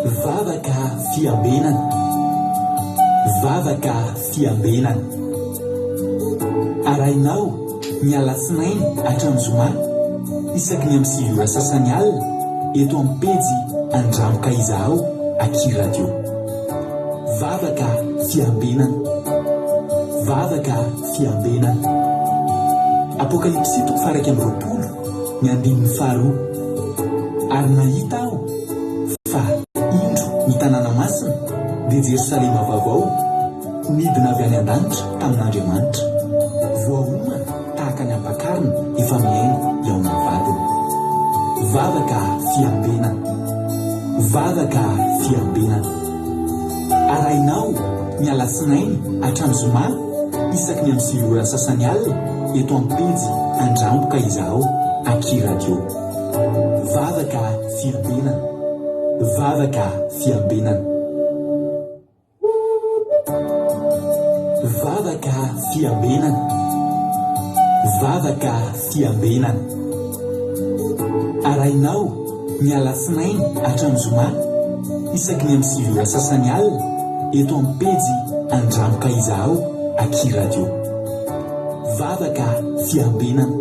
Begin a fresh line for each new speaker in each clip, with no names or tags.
Vavaka fiambenana. Vavaka fiambenana. Arainao ny alatsinainy hatramin'ny zoma isaky ny amin'ny 7 sasany alina eto amin'ny pejy Andramoka Izaho Aky Radio. Vavaka fiambenana. Vavaka fiambenana. Apokalipsy 1:20 ny 5. Ary nahita aho fa indro ny tanàna masina dia Jerosalema vaovao midina avy any an-danitra tamin'Andriamanitra, voahomana tahaka ny ampakarina efa miaingo eo amin'ny vadiny. Vavaka fiambenana. Vavaka fiambenana. Arainao ny alatsinainy hatramin'ny zoma isaky ny amin'ny 7 sasany alina eto amin'ny pejy Andramoka Izaho Aky Radio. Vavaka fiambenana. Vavaka fiambenana. Vavaka fiambenana. Vavaka fiambenana. Arainao ny alatsinainy hatramin'ny zoma isaky ny amin'ny 7 sasany alina eto amin'ny pejy Andramoka Izaho Aky Radio. Vavaka fiambenana.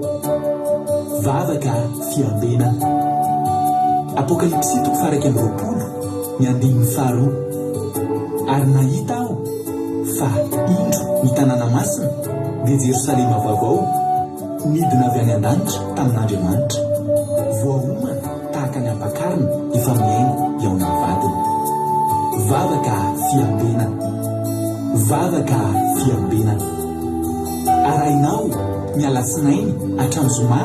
Vavaka fiambenana. Apokalipsy 1:20 ny 5. Ary nahita aho fa indro ny tanàna masina dia Jerosalema vaovao midina avy any an-danitra tamin'Andriamanitra, voahomana tahaka ny ampakarina efa miaingo eo amin'ny vadiny. Vavaka fiambenana. Vavaka fiambenana. Arainao ny alatsinainy hatramin'ny zoma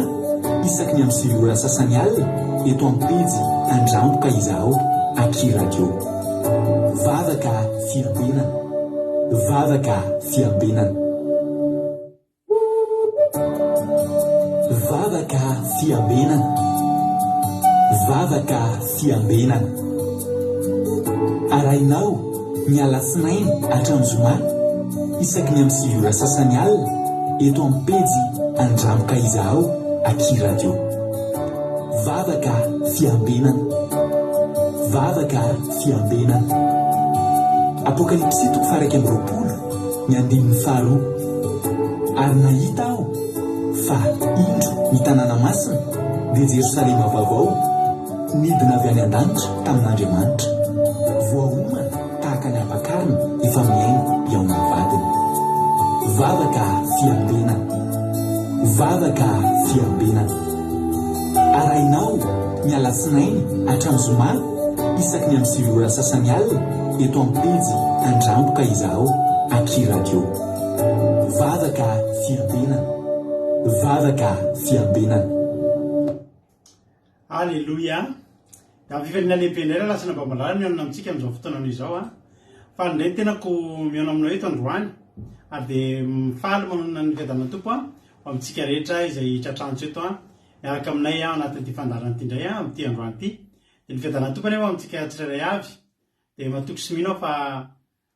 isaky ny amin'ny 7 sasany alina eto amin'ny pejy Andramoka Izaho Aky Radio. Vavaka fiambenana. Vavaka fiambenana. Vavaka fiambenana. Vavaka fiambenana. Arainao ny alatsinainy hatramin'ny zoma isaky ny amin'ny 7 sasany alina eto amin'ny pejy Andramoka Izaho Aky Radio. Vavaka fiambenana. Vavaka fiambenana. Apokalipsy 1:20 ny 5. Ary nahita aho fa indro ny tanàna masina dia Jerosalema vaovao midina avy any an-danitra tamin'Andriamanitra, voahomana tahaka ny ampakarina efa miaingo eo amin'ny vadiny. Vavaka fiambenana. Vavaka fiambenana. Arainao ny alatsinainy hatramin'ny zoma isaky ny amin'ny 7 sasany alina eto amin'ny pejy Andramoka Izaho Aky Radio. Vavaka fiambenana. Vavaka fiambenana.
Alleluia. Da vivanina lehibe indray raha lasana babalala miaona amintsika amin'izao fotoana izao fa indray tenako miaona aminao eto androany ary dia mifaly manona ny fiadanana tompo amintsika rehetra izay tratrantso eto miaraka aminay anatin'ity fandarana ity indray amin'ity androany ity. Dia ny fiadanana tompo anefa amintsika tsirairay avy dia matoky sy mino fa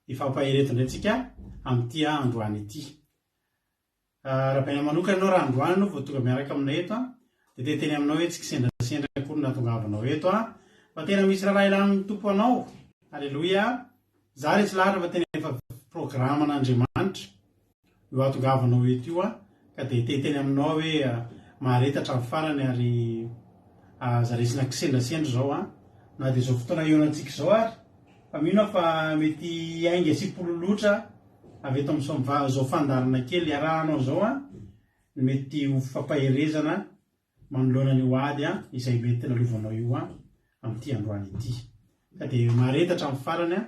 ifampahireto indray tsika amin'ity androany ity. Raha baina manokana ianao raha androany ianao vao tonga miaraka aminay eto dia teteny aminao hoe tsika sendra kory nahatongavanao eto fa tena misy raha ilan'ny tompo anao. Alleluia. Za resy lahatra fa tena efa programan'Andriamanitra io ahatongavanao eto io ka dia teteny aminao hoe maharetatra amin'ny farany ary zaresina kisendrasendra zao na dia zao fotoana ionantsika zao ary fa mino fa mety ainga sipolo loatra avy eto amin'izao fandarana kely arahanao zao mety ho fampaherezana manoloana ny hoady izay mety nalovanao io amin'ity androany ity ka dia maharetatra amin'ny farany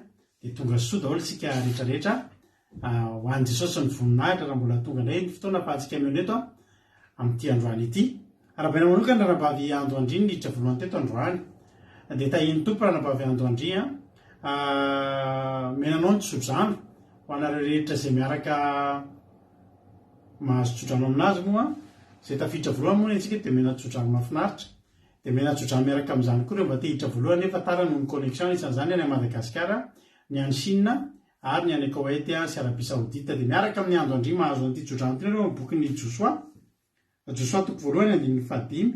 dia tonga soa daholo tsika rehetrarehetra ho an'i Jesosy ny voninahitra raha mbola tonga indray ny fotoana afahantsika miaona eto amin'ity androany ity. Arabaina manokana ranabavy Ando Andry niditra voalohany teto androany dia tahiny tompo ranabavy Ando Andry menanao ny tsodrano ho anareo rehetra izay miaraka mahazo tsodrano aminazy moa izay tafiditra voalohany moa antsika dia mena tsodrano mahafinaritra dia mena tsodrano miaraka amin'izany koa ireo mba tehitra voalohany nefa tara noho ny connexion isan'izany any Madagasikara ny any Chine ary ny any Koweït sy Arabie Saoudite dia miaraka amin'ny Ando Andry mahazo an'ity tsodrano ity ireo bokin'ny Joshua toko voalohany 5.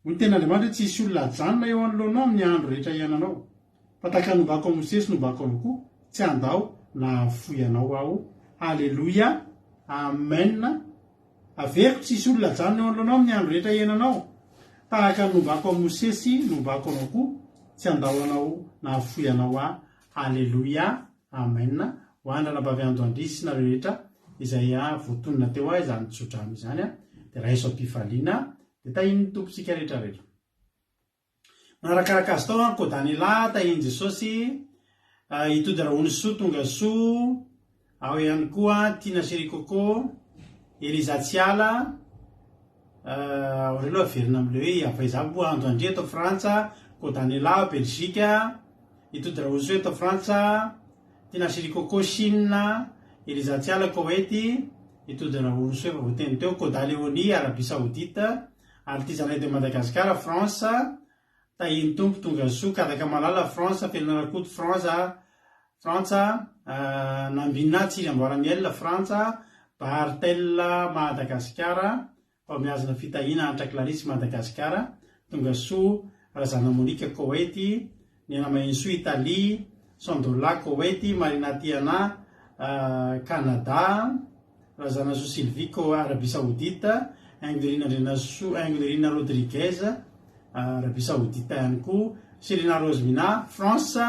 Hoy tena Andriamanitra tsy hisy olona ajanona eo anoloanao amin'ny andro rehetra iananao Patakanobako Mosesy nobako anao koa tsy andao na foy anao aho. Alleluia, amen. Averiko tsisy olona jany eo alohana amin'ny andro rehetra ienanao. Tahaka nobako Mosesy nobako anao koa tsy andao anao na foy anao aho. Alleluia, amen. Ho andrana bavy andrisy nareo rehetra izay voatonona teo izany tsodrano izany dia raiso am-pifaliana dia tahin'ny tompontsika rehetra rehetra. Manarakaraka azy tao Kodanilahy tahiny Jesosy itody rahony soa tonga soa ao ihany koa Tina Sirikoko Eliza Tsiala ao reloha verina am'le hoe avaizabo andro andria eto Frantsa Kodanilahy Belzika itody rahony soa eto Frantsa Tina Sirikoko Chine Eliza Tsiala Koweity itody rahony soa efa voateny teo Kodaleoni Arabie Saoudite ary ty zanay de Madagasikara France tahiny tompo tonga soa kadaka malala France Felonarakoto Frantsa Nambina Tsiry Amboaramiel Frantsa Bartel Madagasikara pamiazana fitahina Antra Clarisse Madagasikara tonga soa Razana Monika Koweity Nena Mainso Italie Sandola Koweity Marina Tiana Canada Razana soa Silvico Arabie Saoudite Anglerina Rodriguez Arabie Saoudite ihany koa Serena Rosmina France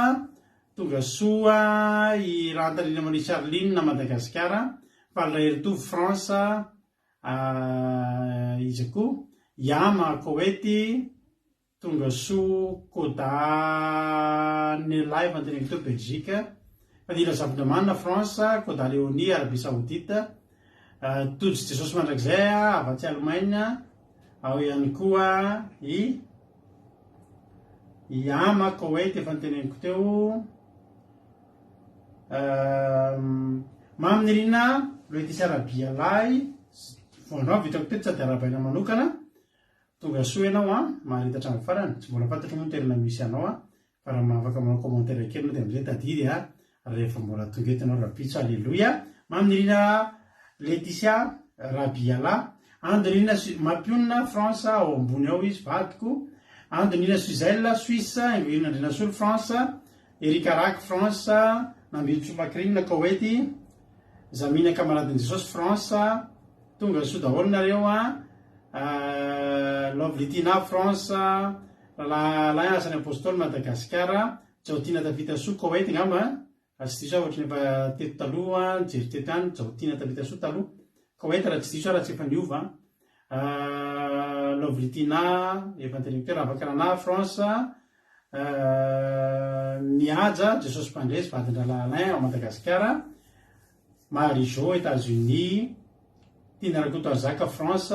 tonga soa i Rantalina Marie Charline Madagasikara Palraherito France izy koa Yama Koweity tonga soa Kodanelay fanteneko teo Belgique Fadila Zavinamana France Kodaleoni Arabie Saoudite Toditsy Jesosy mandrakizay avatsy Allemagne ao ihany koa i Yama Koweity efa nyteneniko teo Maminirina Loetisy Arabia lahy voanao vitako teto sady arabaina manokana tonga soa ianao maharita hatramin'ny farany tsy mbola fantatro moa ny toerana misy anao fa raha afaka manao commentaire kely dia amin'izay tadidy rehefa mbola tonga eto ianao rapitso. Alleluia. Maminirina Laetitia Rabiala Andrina Mapionina France ao ambony ao izy vadiko Andrina Suzelle Suisse Invirina Andrina Sol France Erika Rak France Nambilo Somakrina Koweity Zamina Kamaradin Jesosy France tonga soa daholo nareo Lovlitina France Lalahy asany apôstôly Madagasikara Jaotina Tavita Soa Koweity ngamba tsy diso ohatry nefa teto taloha jery teto any Jaotina Tavita Soa taloha Koweity raha tsy diso raha tsy efa niova Lovlitina efa nyteneniko teo Ravakarana France Mihaja Jesosy Mpandresy vadin-dralahy ao Madagasikara Marijo États-Unis Tina Rakoto Azaka France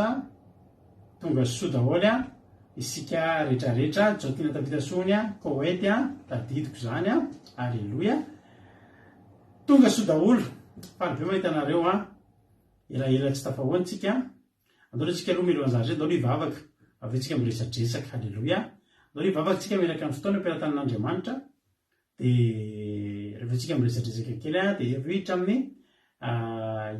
tonga soa daholo isika rehetrarehetra Jaotina Tavita Soa Koweity tadidiko zany Alleluia. Tonga soa daholo faly be mahita anareo elaela tsy tafahoantsika andao tsika aloha milohan'izany zay daholo hivavaka avy tsika miresadresaka. Alleluia. Andao hivavaka tsika miaraka amin'ny fotoana ampiaratan'Andriamanitra dia rehefa tsika miresadresaka kely dia avy amin'ny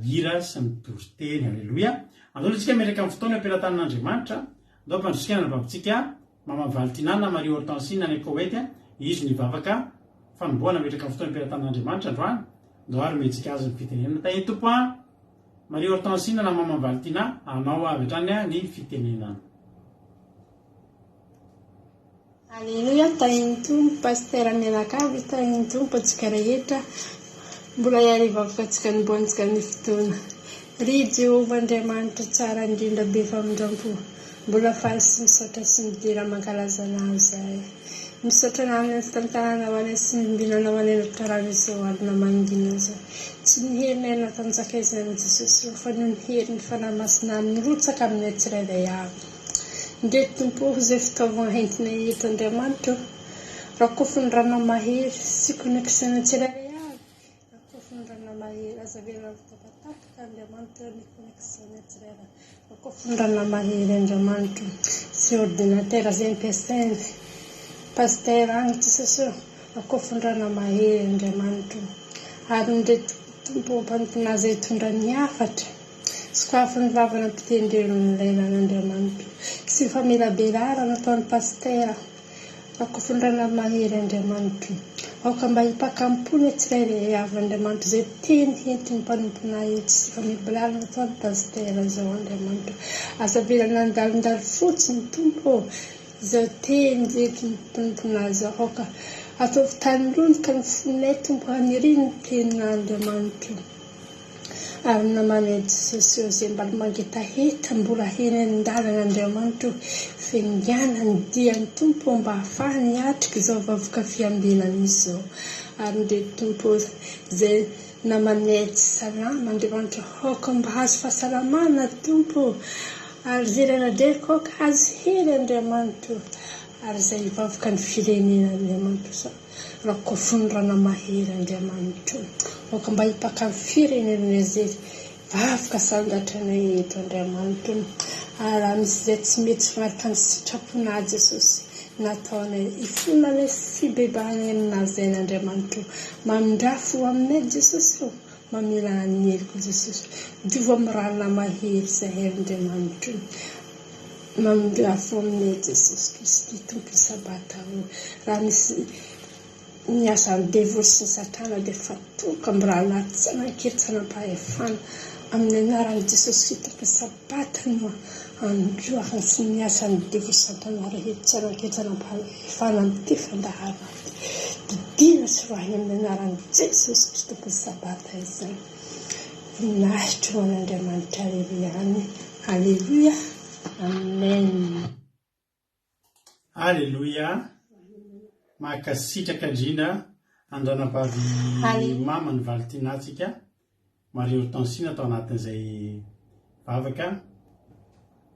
hira sy ny toriteny. Alleluia. Andao tsika miaraka amin'ny fotoana ampiaratan'Andriamanitra andao ampandrosikana ny vavintsika Mama Valtinana Marie Hortensine any Koweity izy nivavaka fanomboana miaraka amin'ny fotoana ampiaratan'Andriamanitra androany andao ary metsika azy ny fitenenana tahiny tompo Marie Hortensine na Mama Valtina anao avy hatrany ny fitenenana.
Alleluia. Tahiny tompo Pasteur mianakavy tahiny tompo atsika rehetra mbola iarivavaka atsika niboantsika ny fotoana ry Jehovah Andriamanitra tsara indrindra be famindrampo mbola faly sy misaotra sy midira mankalaza anao zahay misaotra anao ny tantanana ho any sy mimbinana ho any anatarana izao alina mangina zao tsy niherina natanjakaizany Jesosy fa niheriny fanamasina amin'ny rotsaka amin'ny atsirairay avy ndreto tompo izay fitaovana hentina eto Andriamanitra rakofony rano mahery sy konekisana tsirairay avy rakofony rano mahery azavela tapatapaka Andriamanitra ny konekisana tsirairay rakofony rano mahery Andriamanitra sy ordinateur zay ampiasainy Pasteur agny Jesosy rakofony rano mahery Andriamanitra ary ndreto tompo ampanompinazy hitondra ny hafatra sy koafa ny vavana mpitendrero ny lainan'Andriamanitra sy famelabelara nataon'ny Pasteur fakofondrana mahery Andriamanitra. Aoka mba hipakampony tsirairay avy Andriamanitra izay teny entiny mpanompona etsy sy famibolalana atao ny pastera zao Andriamanitra. Asa bila nandalindalo fotsiny Tompo izao teny entiny mpanompona zao. Aoka ataovy tanirony ka ny fonay Tompo haniriny ny tenin'Andriamanitra. Ary namana Jesosy izay mba mangeta heta mbola heny an-dalana Andriamanitra fengana ny diany Tompo mba ahafahany atrika izao vavoka fiambinana izao. Ary ndre Tompo izay namana salama Andriamanitra aoka mba hazo fahasalamana Tompo. Ary zerana dreko aoka hazo hery Andriamanitra. Ary izay vavoka ny firenena Andriamanitra rakofondrana mahery Andriamanitra. Aoka mba hipaka firenena izay vavoka sangatranay eto Andriamanitra. Ary misy izay tsy mety fanaraka ny sitrapona Jesosy nataonay ifonanay fibebahana aminazy Andriamanitra. Mamindrafo aminay Jesosy mamela aneliko Jesosy. Divo amin'ny rana mahery izay Andriamanitra. Mamindrafo aminay Jesosy Kristy Tompo sabata. Raha misy miasa ny devoly sy ny satana dia fatoka amin'ny raha latsana ankeri-tsanam-pahefana amin'ny anaran'i Jesosy Tompo sabata no androahany sy miasa ny devoly sy satana rehetra ankeri-tsanam-pahefana amin'ity fandahana. Didina sy roahiny amin'ny anaran'i Jesosy Kristy Tompo sabata izany. Voninahitra ho an'Andriamanitra reriany. Alleluia. Amen.
Alleluia. Mahakasitraka indrindra andranam-bavy mama ny valintinatsika Marie Hortensine atao anatin'izay vavaka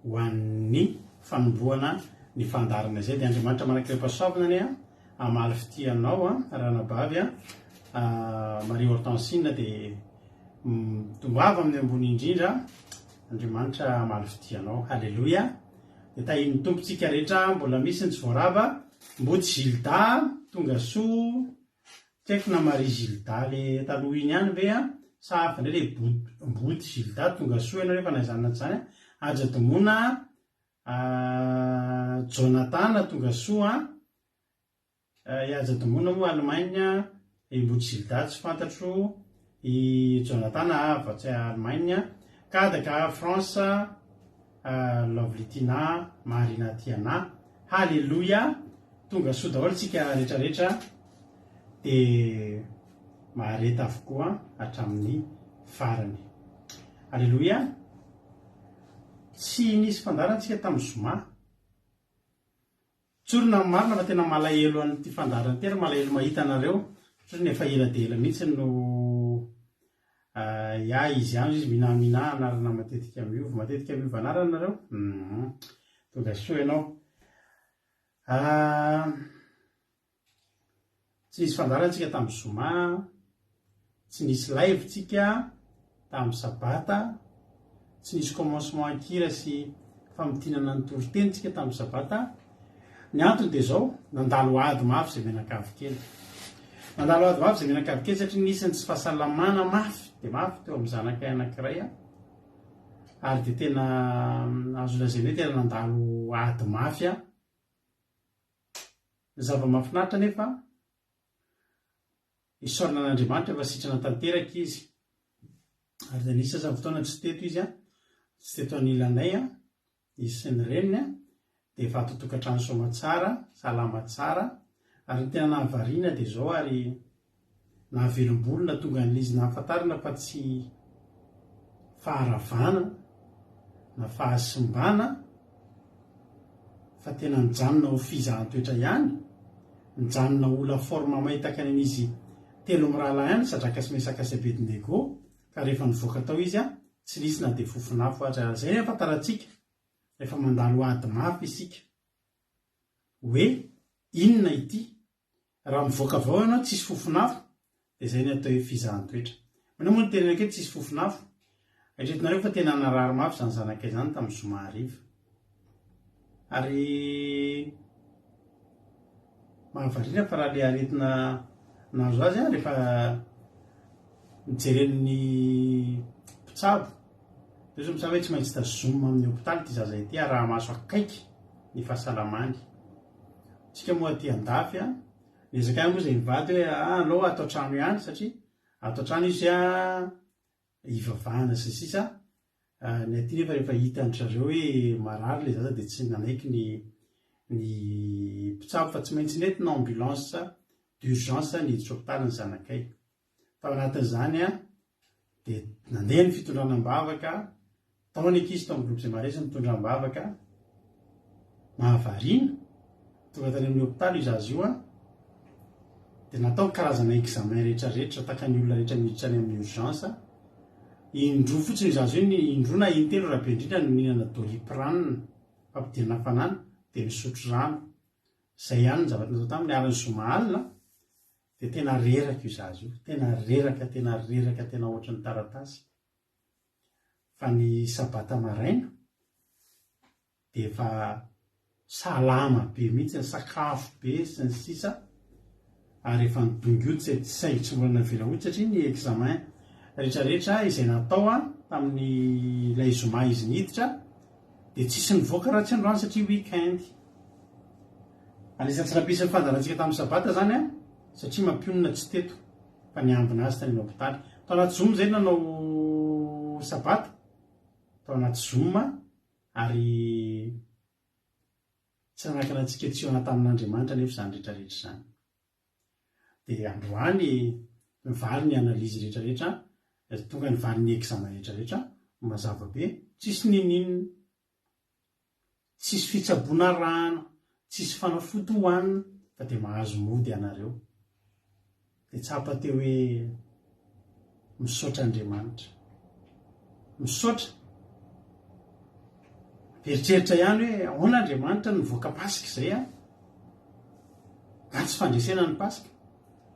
ho an'ny fanombohana ny fandarana izay. Dia Andriamanitra manakireo pasoavinany amaly fitianao ranabavy Marie Hortensine dia tombava amin'ny ambony indrindra. Andriamanitra amaly fitianao. Halleluia. Dia tahin'ny tompontsika rehetra mbola misy ny tsy voarava. Mbody Gilda tonga soa tsy haiko na Marie Gilda le taloha iny ihany ve sa hafa indray le mbody Gilda tonga soa ianao rehefa naizanana zany. Ajadomona Jonathan tonga soa i Ajadomona moa Allemagne i mbody Gilda tsy fantatro i Jonathan afa-tsy Allemagne kadaka France Lovlitina Marina Tiana. Halleluia. Tonga soa daholo tsika rehetrarehetra dia mahareta avokoa hatramin'ny farany. Halleluia. Tsy nisy fandarantsika tamin'ny zoma. Tsorina marina fa tena malahelo an'ity fandarana ity, malahelo mahita anareo satria efa ela dia ela mihitsy no izy ihany izy minamina anarana matetika miova anarana nareo. Tonga soa ianao. Tsy nisy fandarantsika tamin'ny zoma, tsy nisy live tsika tamin'ny sabata, tsy nisy commencement akira sy famitinana ny torotenitsika tamin'ny sabata. Ny antony dia zao, nandalo ady mafy izay menakavy kely. Nandalo ady mafy izay menakavy kely satria nisy ny tsy fahasalamana mafy dia mafy teo amin'ny zanakay anankiray ary dia tena azo lazaina hoe tena nandalo ady mafy zava-mahafinaritra nefa isaorana an'Andriamanitra efa sitrana tanteraka izy. Ary dia nisy fotoana tsy teto izy tsy teto anilanay izy sy ny reniny dia efa totokantrano soma tsara, salama tsara. Ary tena nahavariana dia zao ary nahavelom-bolona tonga an'izy nahafantarana fa tsy faharavana na fahasimbana fa tena nijanona ho fizahan-toetra ihany, nijanona ola forma mahitaka an'izy telo mirahalahy ihany sadraka sy mesaka sy Abednego. Ka rehefa nivoaka tao izy tsy nisy na dia fofonafo aza. Zay afantarantsika rehefa mandalo ady mafy isika hoe inona ity. Raha mivoaka avao ianao tsisy fofonafo dia zay ny atao hoe fizahan-toetra. Manao moa ny tena aketo tsisy fofonafo. Eritreretinareo fa tena narary mafy zany zanakay zany tamin'ny zoma hariva. Ary mahavariana fa raha le aretina nazo azy rehefa nijeren'ny mpitsabo dia misava hoe tsy maintsy tazoma amin'ny hopitaly ty zaza ity raha maso akaiky ny fahasalamany. tsika moa ty andafy a nezakay moa zay mivady hoe alao atao trano ihany satria atao trano izy ivavahana sisa ny aty nefa rehefa hitantrareo hoe marary le zaza dia tsy nanaiky ny mpitsabo fa tsy maintsy nentina ambulance d'urgence ny hopitaly ny zanakay tao anatin'izany a dia nandeha ny fitondranam-bavaka tao ny ankizy tao amin'ny groupe zay maresy mitondram-bavaka mahavarina tonga tany amin'ny hopitaly izy azy io a dia natao karazana examen rehetrarehetra taka ny olona rehetra miditra any amin'ny urgence indro fotsiny izy azy io ny indrona intelo raha be indrindra ny mihinana doliprane fampidirana hafanana dia misotro rano zay ihany ny zavatra natao taminy arany zoma alina dia tena reraka io zazy io tena reraka tena ohatran'ny taratasy fa ny sabata maraina dia efa salama be mihitsy ny sakafo be sy ny sisa ary efa nidongy tsy saingy tsy mbolina vela ohatsy satria ny examen rehetrarehetra izay natao tamin'ny ilay zoma izy niditra dia tsisy nivoaka raha tsy androany satria weekend anisan'ny tsy nampisy ny fandarantsika tamin'ny sabata zany satria mampionina tsy teto fa niambina azy tany amin'ny hopitaly tao anaty zoma zay nanao sabata tao anaty zoma ary tsy nanakana antsika tsy eo anatamin'Andriamanitra nefa izany rehetrarehetra izany dia androany nivaly ny analizy rehetrarehetra tonga nivaly ny examen rehetrarehetra mazava be tsisy ninina tsisy fitsaboana rano tsisy fanafody hohanina fa dia mahazo mody ianareo dia tsapa teo hoe misaotra Andriamanitra misaotra veritreritra ihany hoe ahoana Andriamanitra nivoaka pasika izay ga tsy fandresena ny pasika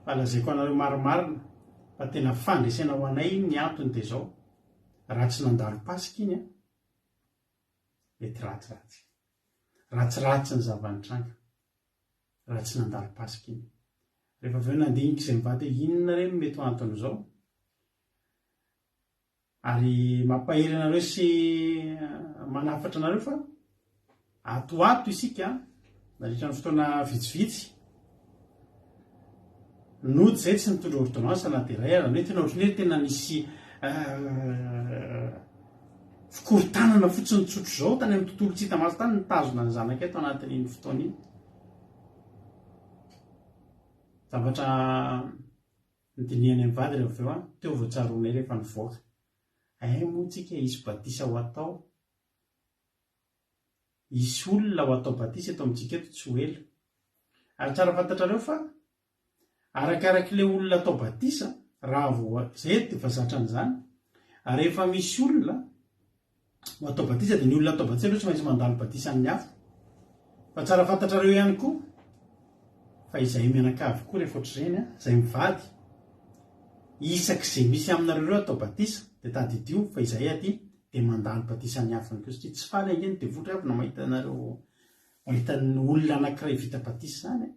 fa lazaiko anareo marimarina fa tena fandresena ho anay ny antony dia zao raha tsy nandalo pasika iny mety ratsiratsy ny zavanitranga raha tsy nandalo pasika iny rehefa avy eo nandinika izay mivady hoe inona reny mety ho antony izao ary mampahery anareo sy manafatra anareo fa atoato isika nandritra ny fotoana vitsivitsy nody zay tsy nitondra ordonnance na dia iray ary hoe tena ohatrany hoe tena nisy fikorotanana fotsiny tsotro zao tany amin'ny tontolo tsy hita maso tany nitazona ny zanakay tao anatin'iny fotoana iny zavatra nidiniany amin'ny vady rehefa avy eo teo voatsaronay rehefa nivoaka moa tsika isy batisa ho atao isy olona ho atao batisa eto amintsika eto tsy ho ela ary tsara fantatrareo fa arakarak'ilay olona atao batisa raha vo zay dia fa zatra an'izany ary rehefa misy olona ho atao batisa dia ny olona atao batisa aloha tsy maintsy mandalo batisa amin'ny afo fa tsara fantatrareo ihany koa fa izay mianakavy koa rehefa ohatr'izany izay mivady isak'izay misy aminareo reo atao batisa dia tadidio fa izay aty dia mandalo batisa ny afony koa satria tsy faly angeny dia votra avy na mahita anareo mahitan'ny olona anankiray vita batisa zany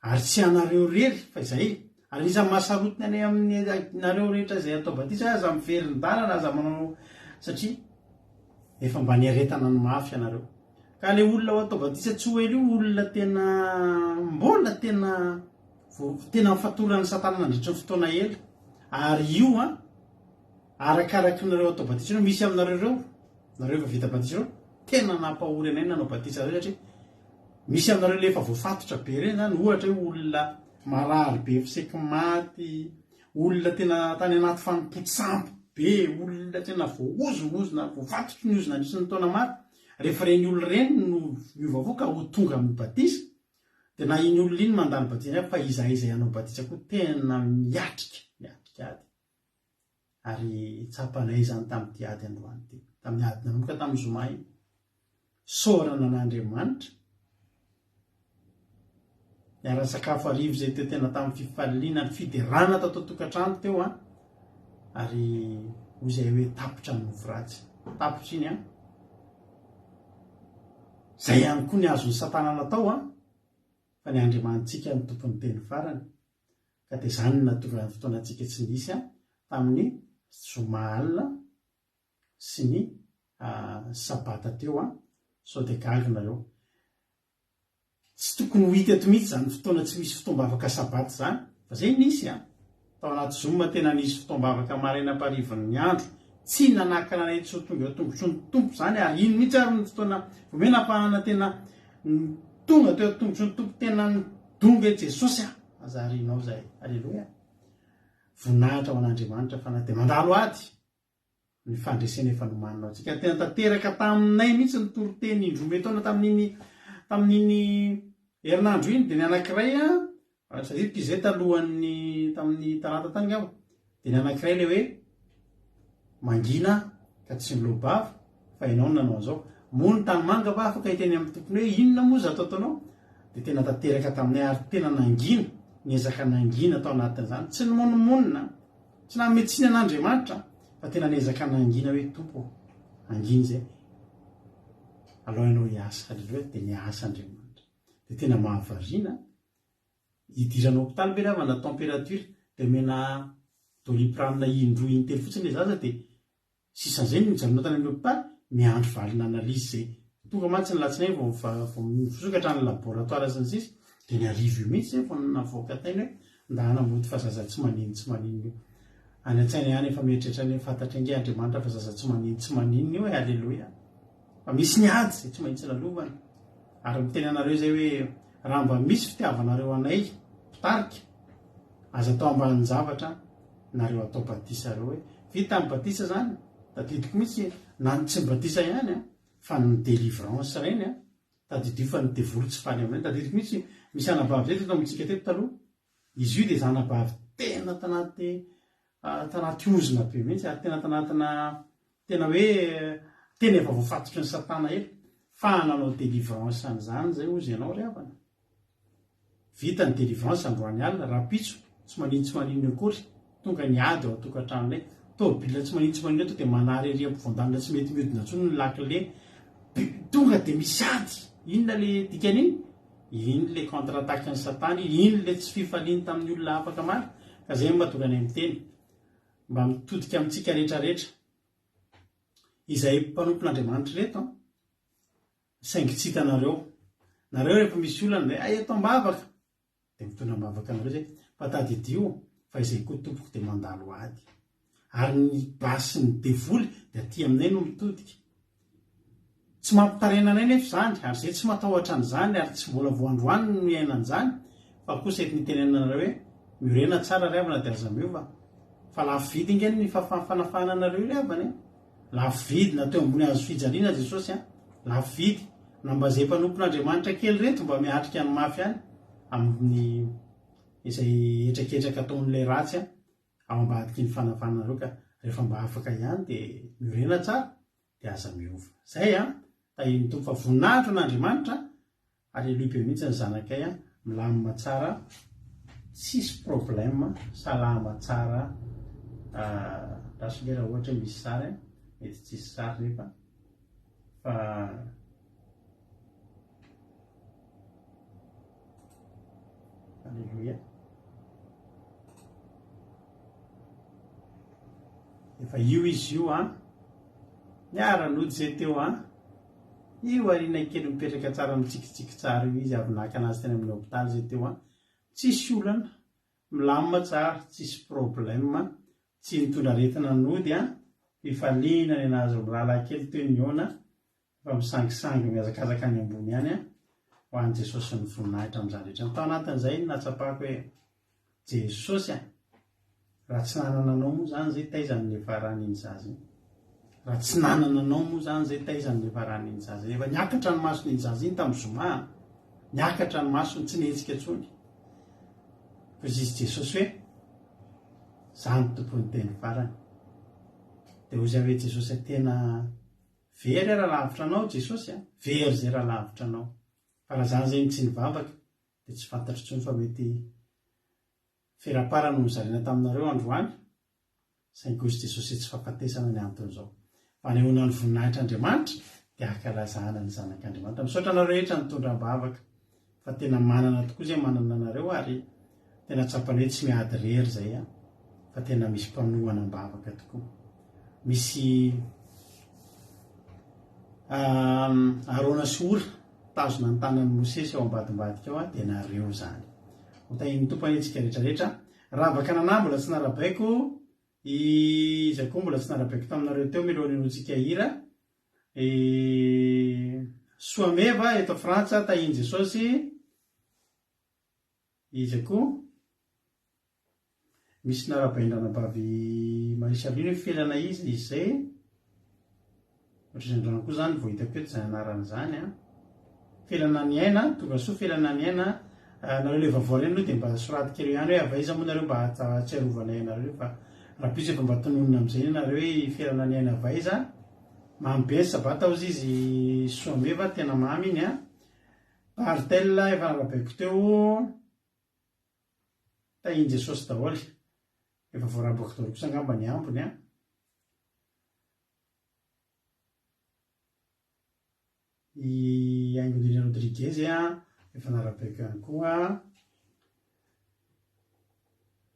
ary tsy anareo rery fa izay ary isan'ny mahasarotiny anay amin'ny nareo rehetra izay atao batisa aza miveryn-dalana aza manao satria efa mba niaretana ny mafy anareo ka le olona ho atao batisa tsy ho ela io olona tena mbola tena mifatoran'ny satana nandritra ny fotoana ela ary io arakaraky nareo atao batisa reo misy aminareo reo nareo efa vita batisa reo tena nampahory anay nanao batisa reo satria misy aminareo le efa voafatotra be reny zany ohatra hoe olona marary be fiseky maty olona tena tany anaty fanompotsampy be olona tena voozonozona voafatotry ny ozona andrisy ny taona maro rehefa reny olona reny no miovavoaka ho tonga amin'ny batisa dia na iny olona iny mandany batisa fa izay anao batisa koa tena miatrika ady ary tsapanay zany tamin'ity ady androany ty tamin'ny ady nanomboka tamin'ny zoma iny saorana an'Andriamanitra niarany sakafo arivo zay teo tena tamin'ny fifaliana ny fiderana tao tokantrano teo ary hoy izay hoe tapotra ny novoratsy tapotra iny zay ihany koa ny azon'ny satana natao fa ny Andriamanitsika ny tompony teny farany ka dia zany natovany fotoanantsika tsy nisy tamin'ny zoma alina sy ny sabata teo sao dia gagy nareo tsy tokony ho hita eto mihitsy zany fotoana tsy misy fotomba afaka sabaty zany fa zay nisy tao anaty zoma tena nisy fotomba afaka maraina amparivon'ny andro tsy nanakana nay tsy ho tonga eo tongotry ny tompo zany ary ino mihitsy ary ny fotoana vomenapahana tena tonga teo tongotry ny tompo tena nidonga Jesosy azarinao zay aleloia voninahitra ho an'Andriamanitra fa na dia mandalo ady ny fandresena efa nomaninao antsika tena tanteraka taminay mihitsy ny toroteny indrometona tamin'iny herinandro iny dia ny anankiray sadika izay talohan'ny tamin'ny talata tany gabo dia ny anankiray le hoe mangina ka tsy nylobava fa ianao nanao an'izao moa ny tany manga fa afaka hiteny amin'ny tompony hoe inona moa za ataonao dia tena tanteraka taminay ary tena nangina niezaka nangina tao anatin'izany tsy nymonomonina tsy nametsiny an'Andriamanitra fa tena niezaka nangina hoe tompo angina zay aloha ianao hiasa aleloia dia niasa Andriamanitra dia tena mahavarina hidirana hôpitaly be ravana température dia mena doliprane indroa intelo fotsiny le zaza dia sisan'izay mijanona tany amin'ny hôpitaly miandro valina analizy zay tonga mantsy ny latsinay vao misokatra ny laboratoire sy ny sisy dia ny arivo io mihitsy vao navoaka tainy hoe ndahanamody fa zaza tsy manino io any an-tsaina ihany efa mieritreritra ny fantatra inge Andriamanitra fa zaza tsy manino io hoe aleloia fa misy ny ady zay tsy maintsy lalovana ary miteny anareo zay hoe raha mba misy fitiavanareo anay mpitarika aza atao ambany zavatra nareo atao batisa reo hoe vita amin'ny batisa zany tadidiko mihitsy na tsy mibatisa ihany fa ny délivrance reny tadidio fa ny devoly tsy faly amin'ireny tadidiko mihitsy misy anabavy zay teto amintsika teto taloha izy io dia zanabavy tena tanaty ozona be mihitsy ary tena tanatina tena hoe tena efa voafatotry ny satana elo fa nanao délivrance an'izany zay ozy ianao ry havana vita ny délivrance androany alina rapitso tsy manino akory tonga ny ady ao atokantranonay tôbila tsy manino to dia manary ery ampivoan-danina tsy mety miodina ntsony ny lakile tonga dia misy ady inona le dikany iny le contre-attaque ny satana iny le tsy fifaliany tamin'ny olona afaka mary ka zay mahatonga ny miteny mba mitodika amintsika rehetrarehetra izay mpanompon'Andriamanitra reto saingy tsy hitanareo rehefa misy olana ay atao mbavaka dia mitondra mbavaka anareo zay fa tadidio fa izay koa tompoko dia mandalo ady ary ny basy ny devoly dia aty aminay no mitodika tsy mampitarena anay nefa zany ary zay tsy matahotra an'izany ary tsy mbola voandroany no iainan'izany fa kosa eto nitenenanareo hoe mirena tsara ry havana dia aza miova fa lafo vidy ingeny ny fanafahana anareo ry havana lafo vidy nateo ambony azo fijaliana Jesosy lafo vidy namba zay mpanompon'Andriamanitra kely reto mba miatrika ny mafy any amin'ny izay etraketraka ataon'ilay ratsy ao ambadiky ny fanafanareo ka rehefa mba afaka ihany dia mirena tsara dia aza miova zay tahiny tompo fa voninahitra n'Andriamanitra aleloia be mihitsy ny zanakay milamina tsara tsisy problème salama tsara tasole raha ohatra misy sary mety tsisy sary nefa fa aleloia efa io izy io miara-nody zay teo io arina kely mipetraka tsara mitsikitsiky tsara io izy avy nakana azy teny amin'ny hôpitaly zay teo tsisy olana milamina tsara tsisy problème tsy mitondra aretina nody fifaliana ny anazy milalakely teo niona fa misangisangy miazakazaka any ambony any ho an'i Jesosy ny voninahitra amin'izany rehetra tao anatin'izay natsapako hoe Jesosy raha tsy nanana anao moa zany zay taizany lefa raniny zazy raha tsy nanana anao moa zany zay taizany lefa raniny zazy efa niakatra ny masony zazy iny tamin'ny zoma niakatra ny masony tsy nihetsika tsony fa izy Jesosy hoe zany tompony teny farany dia hozy hoe Jesosy tena very raha lavitra anao Jesosy very zay raha lavitra anao fa raha zany zay tsy nivavaka dia tsy fantatro tsony fa mety ferapara no mizarina taminareo androany saingy kozy Jesosy tsy fahafatesana ny anton'izao fa nehoana ny voninahitran'Andriamanitra dia akalazana ny zanak'Andriamanitra misaotra anareo rehetra nitondram-bavaka fa tena manana tokoa zay manana anareo ary tena tsapany hoe tsy miady rery zay fa tena misy mpanohana am-bavaka tokoa misy arona sy ora tazona ny tanan'ny Mosesy eo ambadimbadika eo dia nareo zany. Hotahin'ny tompo antsika rehetrarehetra raha baka nanahy mbola tsy narabaiko izy koa mbola tsy narabaiko taminareo teo milohan'ny notsika hira soameva eto Frantsa tahiny Jesosy izy koa misy narabaindranabavy Marisa Lino felana izy izay ohatran'izany koa zany vao hitako eto izay anarany zany felana ny aina tonga soa felana ny aina nareo le vaovao reny aloha dia mba soratik'ireo ihany hoe avaiza moa nareo mba tsiarovana ianareo fa raha plus efa mba tononina amin'izay nareo hoe felana ny aina avaiza mamy be sabata ozy izy soameva tena mamy iny Bartel efa narabaiko teo tahiny Jesosy daholy efa voarabako daholy kosa angamba ny ambony i Aingodina Rodriguez efa narabaiko ihany koa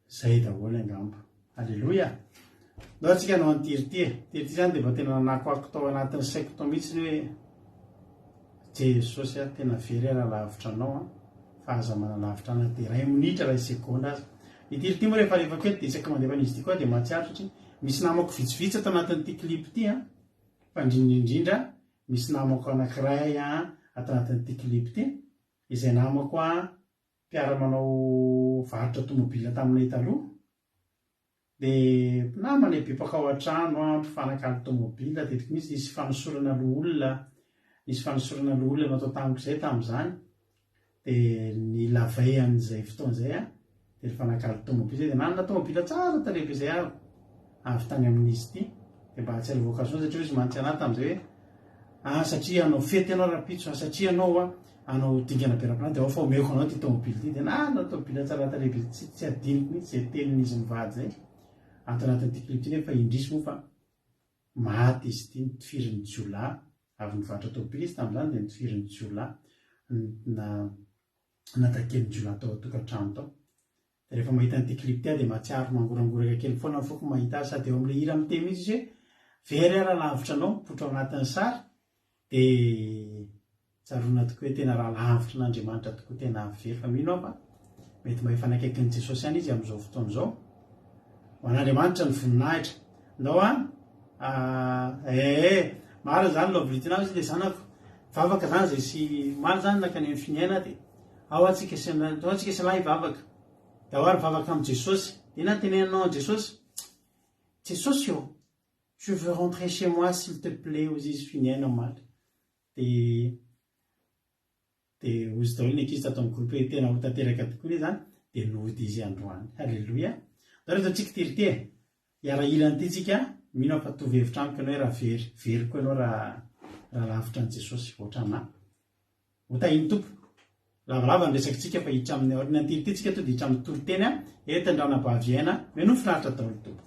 zay daholy angamba. Alleluia. Ndao antsika nao ny tirity zany dia mba tena nanakoako tao anatin'ny saiko tao mihitsy hoe Jesosy tena very raha lavitra anao fa aza manalavitra ana dia 1 minitra raha sekonda aza. Ny tirity moa rehefa alefako eto dia isaka mandefa an'izy ity koa dia mahatsiaro satria misy namako vitsivitsy atao anatin'ity clip ity fa indrindra misy namako anankiray atao anatin'ity clip ity izay namako mpiara-manao varotra tomobila taminay taloha dia namana be mpaka ao an-trano mpifanakalo tomobila tetika misy nisy fanosorana loholona natao tamiko izay tamin'izany dia ny lavay an'izay fotoan'izay dia fanakalo tomobila dia nanana tomobila tsara tareby izay avy tany amin'izy ity dia mba tsy arovako azy satria izy mantsy anahy tamin'izay hoe satria anao fety anao rapitso satria anao dingana berapana dia ao fa omeko anao ty tomobila ity dia nanana tomobila tsara tareby tsy adiniko mihitsy izay tenin'izy mivady zay ato anatin'ity clip ity nefa indrisy moa fa maty izy ity nitifirin'ny jiolà avy nivarotra tomobila izy tamin'izany dia nitifirin'ny jiolà nataken'ny jiolà tao atokantrano tao. Dia rehefa mahita an'ity clip ity dia mahatsiaro mangorangoraka kely foana foko mahita azy sady eo amin'ilay hira miteny mihitsy izy hoe very raha lavitra anao potro ao anatin'ny sary dia tsaroana tokoa hoe tena raha lavitra n'Andriamanitra tokoa tena very fa mino aho fa mety mba efa nakaikin'ny Jesosy ihany izy amin'izao fotoan'izao ho an'Andriamanitra ny voninahitra ndao mara zany lovilitina izy dia zanako vavaka zany zay sy mara zany nakany amin'ny finiaina dia ao antsika salahy vavaka dia ao ary vavaka amin'ny Jesosy dia natenenanao an Jesosy Jesosy je veux rentrer chez moi s'il te plaît ozy izy finiaina maly dia ozy daholo ny ankizy tato amin'ny groupe hoe tena ho tanteraka tokoa zany dia nody izy androany. Halleluia. Reto antsika tirity hiara ilan'ity tsika mino fa tovy hevitra amiko ianao hoe raha very koa ianao raha lavitra an' Jesosy ohatra anahy hotahiny tompo lavalava ny resakintsika fa hiditra amin'ny ordina tirity tsika to dia hiditra amin'ny toro-teny eto andraona baviaina meno finaritra daholo tompo.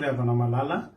fikoryavana malala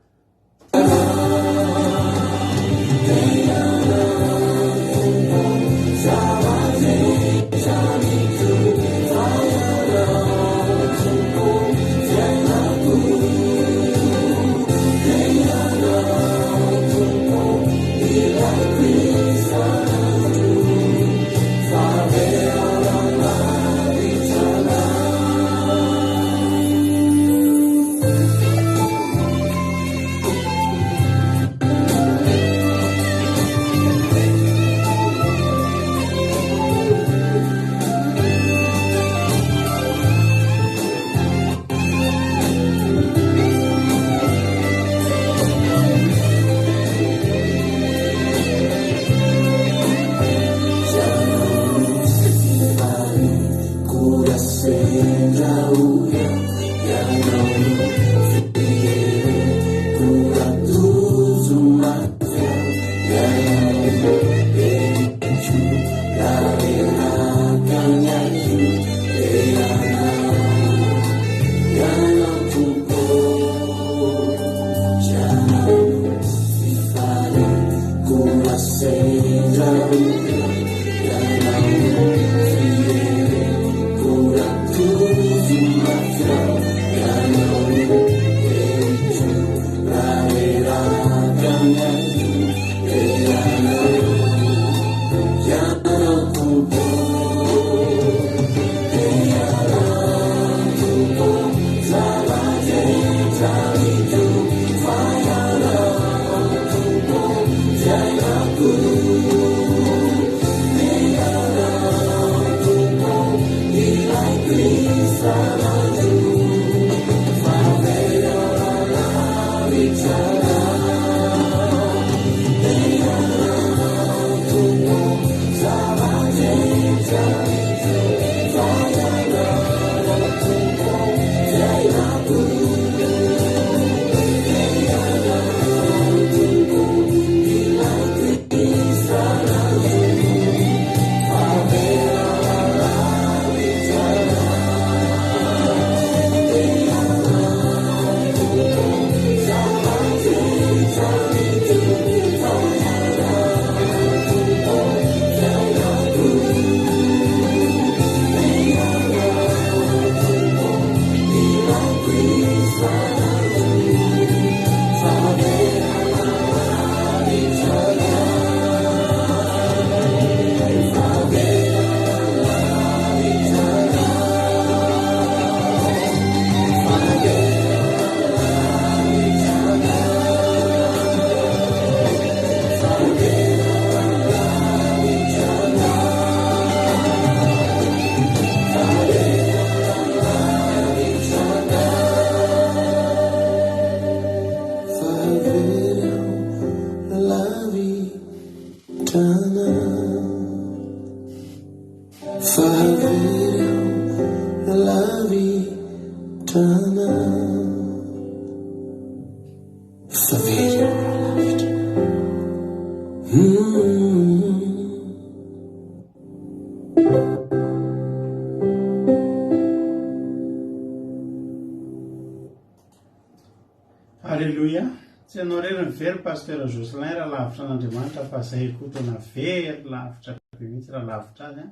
Alleluia. Tsy ianao rery mivery paster Joselin raha lavitra an'Andriamanitra fa zay koa tena very lavitra be mihitsy raha lavitra azy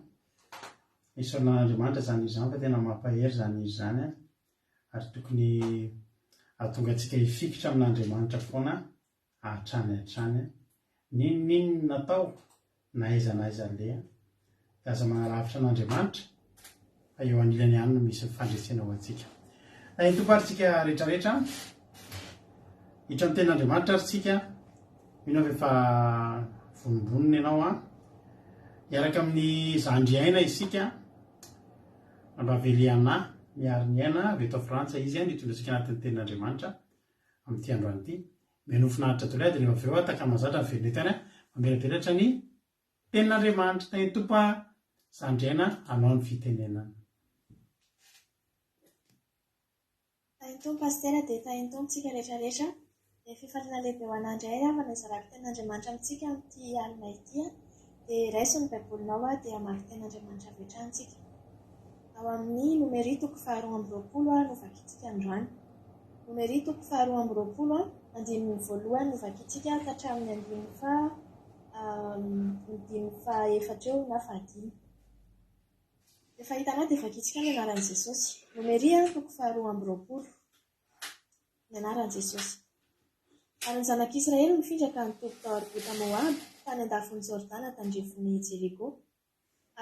isan'Andriamanitra zany izany fa tena mampahery zany izy zany ary tokony ahatonga antsika hifikitra amin'Andriamanitra foana hatrany ninonninony natao na aiza le dia aza manalavitra an'Andriamanitra fa eo anilany ihany no misy fandresena ho antsika. Tomparintsika rehetrarehetra hitra ny ten'Andriamanitra ary tsika mino avy efa vonimboniny ianao hiaraka amin'ny zandriaina isika Raveliana miary ny aina avy eto Frantsa izy nitondratsika anatin'ny ten'Andriamanitra amin'ity androany ity menofinaritra tolay dia rehefa avy eo taka mazatra ny velona tany mamelabelatra ny ten'Andriamanitra tany tompa zandriaina anao ny fitenenana.
Taintom pastera dia taintom tsika rehetrarehetra dia fifaliana lehibe ho an'andry ay fa nazarako ten'Andriamanitra amintsika amin'ity alina ity dia raiso ny baibolinao dia hamaky ten'Andriamanitra avy ao amin'ny nomery 2:20 no vakitsika androany no Nomery toko 220 andininy voalohany novakitsika ka hatramin'ny andininy faha-efatra eo na faha-5. Efa hitanao dia vakitsika ny anaran'i Jesosy. Nomery toko 220 ny anaran'i Jesosy. Ary ny zanak'Israely mifindraka nitoby tao Arbota Moab tany andafon'ny Jordana tandrefon'ny Jeriko.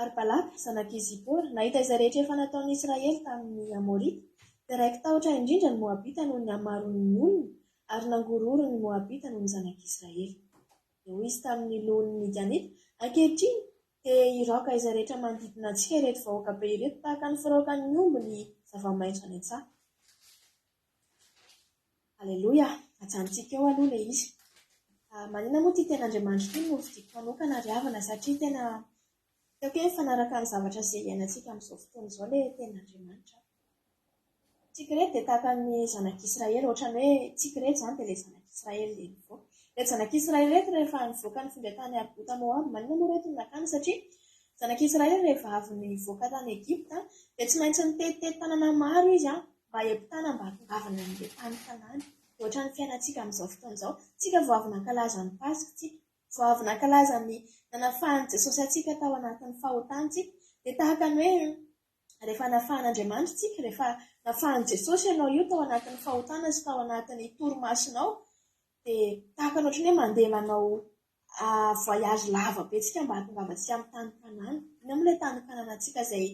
Ary Balaka zanak'i Zipora nahita izay rehetra efa nataon'ny Israely tamin'ny Amorita dia raiki tahotra indrindra ny Moabita noho ny hamaron'ny olona ary nangororo ny Moabita noho ny zanak'Israely. Dia hoy izy tamin'ny lohan'ny Midianita, ankehitriny dia iraoka izay rehetra manodidina antsika ireto vahoaka be ireto tahaka ny firaokan'ny omby ny zava-maitso any an-tsaha. Aleloia, ajanontsika eo aloha ilay izy. Maninona moa ity ten'Andriamanitra ity no vidiko manokana ary havana satria tena teoko hoe mifanaraka amin'ny zavatra izay iainantsika amin'izao fotoana izao ilay ten'Andriamanitra. Tsika reto dia tahaka ny zanak'Israely, ohatrany hoe tsika reto izany dia ilay zanak'Israely ilay nivoaka. Ilay zanak'Israely reto rehefa nivoaka nifindraka tany Arbota Moab, maninona moa reto ny nakany satria zanak'Israely rehefa avy nivoaka tany Egipta dia tsy maintsy nitetitety tanàna maro izy mba hiampitana mba hatongavana an'ilay tany Kanana. Ohatra ny fiainantsika amin'izao fotoana izao, tsika vao avy nankalaza ny Pasika tsika, vao avy nankalaza ny nanafahan'i Jesosy antsika tao anatin'ny fahotantsika, dia tahaka ny hoe rehefa nafahan'Andriamanitra tsika, rehefa nafahan'i Jesosy ianao io tao anatin'ny fahotana sy tao anatin'ny torimasinao, dia tahaka ny ohatrany hoe mandeha manao voyage lava be tsika mba hatongavantsika amin'ny tany Kanana. Iny amin'ilay tany Kanana antsika izay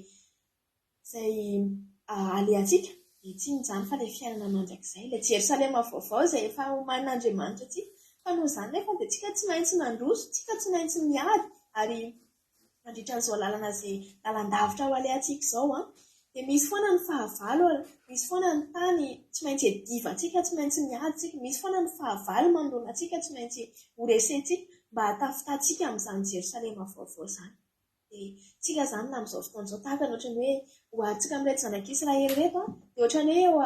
alehantsika. Tsy izany fa ilay fiainana mandrakizay, ilay Jerosalema vaovao izay efa homanin'Andriamanitra antsika. Fa noho izany nefa dia tsika tsy maintsy mandroso, tsika tsy maintsy miady ary mandritra an'izao lalana izay lalandavitra ho alehantsika izao dia misy foana ny fahavalo, misy foana ny tany tsy maintsy edivantsika, tsy maintsy miaditsika, misy foana ny fahavalo manoloana antsika, tsy maintsy horesentsika mba hatafitantsika amin'izany Jerosalema vaovao izany. Dia tsika izany na amin'izao fotoana izao tahaka ny ohatrany hoe hoaditsika amin'ireto zanak'Israely reto dia ohatrany hoe eo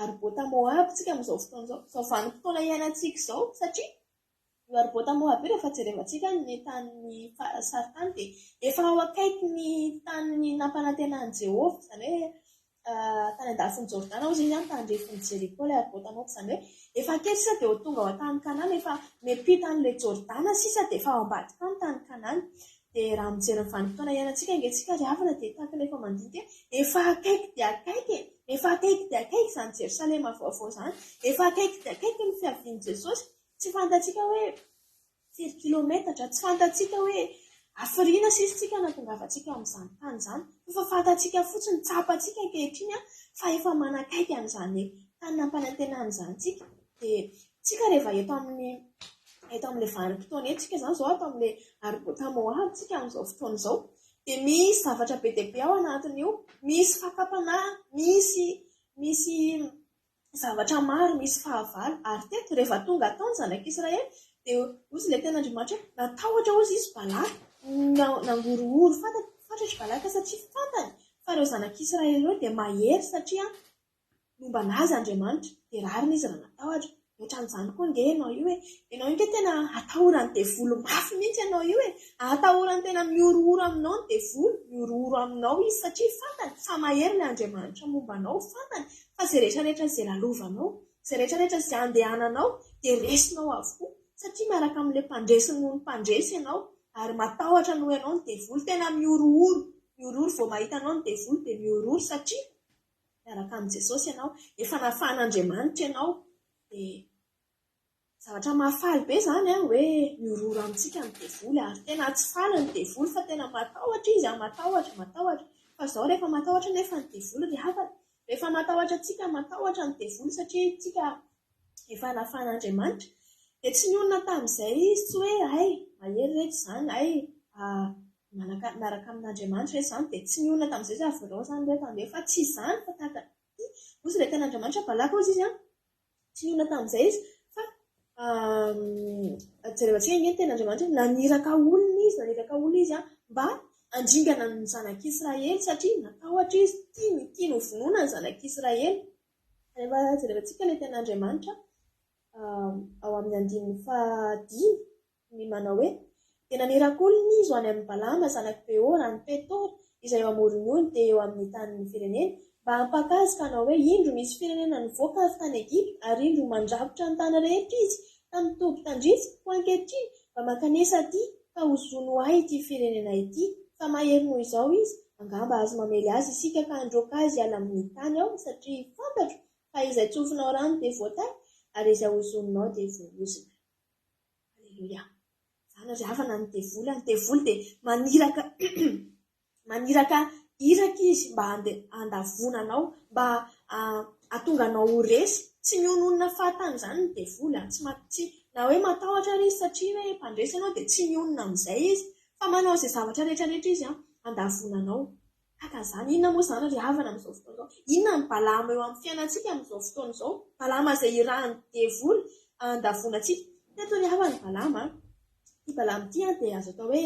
Arbota Moab tsika amin'izao fotoana izao, izao vanim-potoana iainantsika izao satria io Arbota Moab rehefa jerevantsika ny tany saritany dia efa ao akaiky ny tany nampanantenan'i Jehovah, izany hoe tany andafon'ny Jordana hozy izy tandrefon'ny Jeriko ilay Arbota Moab, izany hoe efa akaiky sisa dia ho tonga ao tany Kanana, efa miampita an'ilay Jordana sisa dia efa ao ambadika ny tany Kanana. Dia raha mijery ny vanim-potoana iainantsika angentsika ary havana dia tahaka ilay efa mandinika efa akaiky dia akaiky, efa akaiky dia akaiky izany Jerosalema vaovao izany, efa akaiky dia akaiky ny fiavian'i Jesosy. Tsy fantatsika hoe firy kilometatra, tsy fantatsika hoe hafiriana sisa tsika nahatongavantsika amin'izany tany izany, fa fantatsika fotsiny tsapantsika ankehitriny fa efa manakaiky an'izany tany nampanantenan'izany tsika. Dia tsika rehefa eto amin'ilay vanim-potoana eto tsika izany izao atao amin'ilay Arbota Moab tsika amin'izao fotoana izao dia misy zavatra be dia be ao anatin'io, misy fakapana, misy zavatra maro, misy fahavalo. Ary teto rehefa tonga tao ny zanak'Israely dia hozy ilay ten'Andriamanitra natahotra hozy izy Balaka nangorohoro fantatry Balaka satria fantany fa ireo zanak'Israely ireo dia mahery satria momba anazy Andriamanitra dia rariny izy raha natahotra. Ohatran'izany koa nge ianao io hoe ianao io tena atahorany devolo mafy mihitsy ianao io atahorany tena miorohoro aminao ny devolo, miorohoro aminao izy satria fantany fa mahery ilay Andriamanitra momba anao, fantany fa izay rehetrarehetra izay lalovanao, izay rehetrarehetra izay andehananao dia resinao avokoa satria miaraka amin'ilay mpandresy noho ny mpandresy ianao ary matahotra noho ianao ny devolo, tena miorohoro vao mahita anao ny devolo dia miorohoro satria miaraka amin'ny Jesosy ianao, efa nafahan'Andriamanitra ianao. Dia zavatra mahafaly be izany hoe miorohoro amintsika ny devolo ary tena tsy faly ny devolo fa tena matahotra izy matahotra. Fa izao rehefa matahotra nefa ny devolo dia hafana, rehefa matahotra tsika matahotra ny devolo satria tsika efa nafahan'Andriamanitra. Dia tsy nionina tamin'izay izy tsy hoe ay mahery rehetra izany, ay miaraka amin'Andriamanitra rehetra izany dia tsy nionina tamin'izay izy avirao izany rehefa andeha fa tsy izany fa tahaka hozy ilay ten'Andriamanitra Balaka hozy izy tsy nionina tamin'izay izy fa jerevantsika ingeny ten'Andriamanitra naniraka olona izy mba handringana ny zanak'Israely satria natahotra izy tiany hovonoina ny zanak'Israely. Rehefa jerevantsika ilay ten'Andriamanitra ao amin'ny andininy faha-5 ny manao hoe dia naniraka olona izy ho any amin'ny Balama zanaky Beora ny Petora izay eo amoron'ony dia eo amin'ny tanin'ny firenena mba hampakazika anao hoe indro misy firenena nivoaka avy tany Egypta ary indro mandrafitra ny tany rehetra izy tamin'ny toby tandrisy ho ankehitriny mba makanesa aty ka hozono ahy ity firenena ity fa mahery noho izao izy angamba azo mamely azy isika ka androaka azy ala amin'ny tany ao satria fantatro fa izay tsofinao rano dia voatay ary izay hozononao dia voaozina. Aleluia. Zana ry havana ny devoly dia maniraka maniraka iraka izy mba andavonanao mba atonganao ho resy tsy miononona fahatany izany ny devoly tsy na hoe matahotra izy satria hoe mpandresy anao dia tsy mionona amin'izay izy fa manao izay zavatra rehetrarehetra izy andavonanao. Haka zany inona moa zany ry havana amin'izao fotoana izao? Inona ny balama eo amin'ny fiainantsika amin'izao fotoana izao? Balama izay irahan'ny devoly andavonantsika. Teto ry havana balama ity balama ity dia azo atao hoe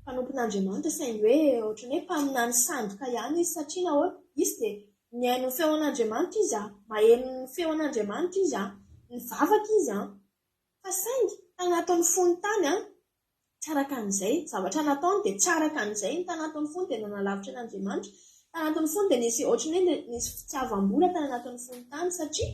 mpanompon'Andriamanitra saingy hoe ohatrany hoe mpamina ny sandoka ihany izy satria na hoe izy dia mihaino ny feon'Andriamanitra izy maheno ny feon'Andriamanitra izy mivavaka izy fa saingy tanaton'ny fony tany tsaraka an'izay zavatra nataony dia tsaraka an'izay ny tanaton'ny fony dia nanalavitra n'Andriamanitra tanaton'ny fony dia nisy ohatrany hoe nisy fitiavam-bola tanaton'ny fony tany satria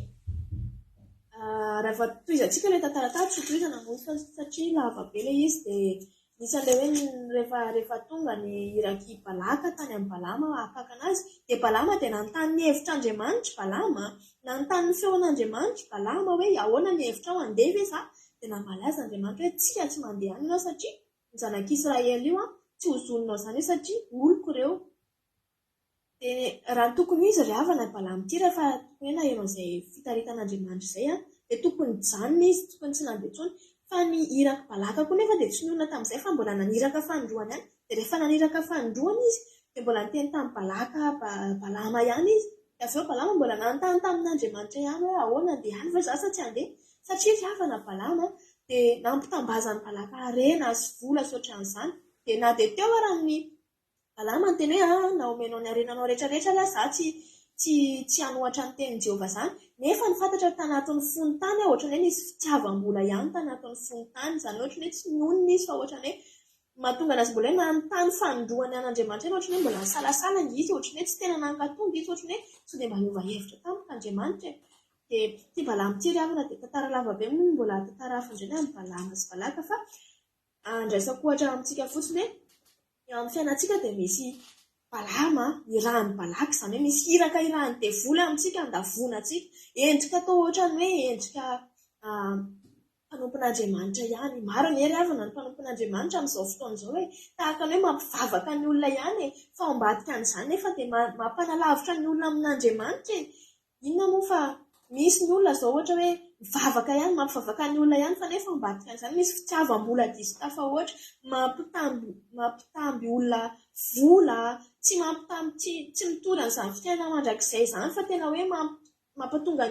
rehefa toizantsika ilay tantara tsy toizana moa satria lava be ilay izy dia nisy an'ilay hoe rehefa tonga ny iraky Balaka tany amin'ny Balama hapaka anazy dia Balama dia nanontany ny hevitr'Andriamanitra Balama nanontany ny feon'Andriamanitra Balama hoe ahoana ny hevitrao handeha ve za dia namalaza Andriamanitra hoe tsy mandeha any ianao satria ny zanak'Israely io tsy hozononao izany io satria oloko ireo. Dia raha tokony izy ry havana Balama ity rehefa tokony hoe naheno an'izay fitaritan'Andriamanitra izay dia tokony janona izy tokony tsy nandeha intsony fa ny iraka Balaka koa nefa dia tsy niona tamin'izay fa mbola naniraka fandroany ihany dia rehefa naniraka fandroany izy dia mbola niteny tamin'ny Balaka Balama ihany izy dia avy eo Balama mbola nanontany tamin'Andriamanitra ihany hoe ahoana andeha any va za sa tsy handeha satria ry havana Balama dia nampitambazany Balaka harena sy vola sy ohatran'izany dia na dia teo raha ny Balama ny teny hoe na omenao ny harenanao rehetrarehetra la za tsy hanohatra ny tenin' Jehovah izany nefa ny fantatra tanatin'ny fony tany ohatrany hoe nisy fitiavam-bola ihany tanatin'ny fony tany izany ohatrany hoe tsy nonona izy fa ohatrany hoe mahatonga anazy mbola hoe nanontany fandroany an'Andriamanitra eny ohatrany hoe mbola nisalasalana izy ohatrany hoe tsy tena nankatonga izy ohatrany hoe tsy dia mba niova hevitra tamin'Andriamanitra dia ity Balama ity ry havana dia tantara lava be moa mbola tantara hafa indray amin'ny Balama sy Balaka fa andraisako ohatra amintsika fotsiny hoe eo amin'ny fiainantsika dia misy Balama irahan'ny Balaka izany hoe misy iraka irahan'ny devoly amintsika andavonantsika endrika atao ohatrany hoe endrika mpanompon'Andriamanitra ihany. Maro ny hery havana ny mpanompon'Andriamanitra amin'izao fotoana izao hoe tahaka ny hoe mampivavaka ny olona ihany fa ao ambadika an'izany nefa dia mampanalavitra ny olona amin'Andriamanitra inona moa fa misy ny olona izao ohatra hoe mivavaka ihany mampivavaka ny olona ihany fa nefa ao ambadika an'izany misy fitiavam-bola diso tafa ohatra mampitamby olona vola tsy mitory an'izany fiainana mandrakizay izany fa tena hoe mampatonga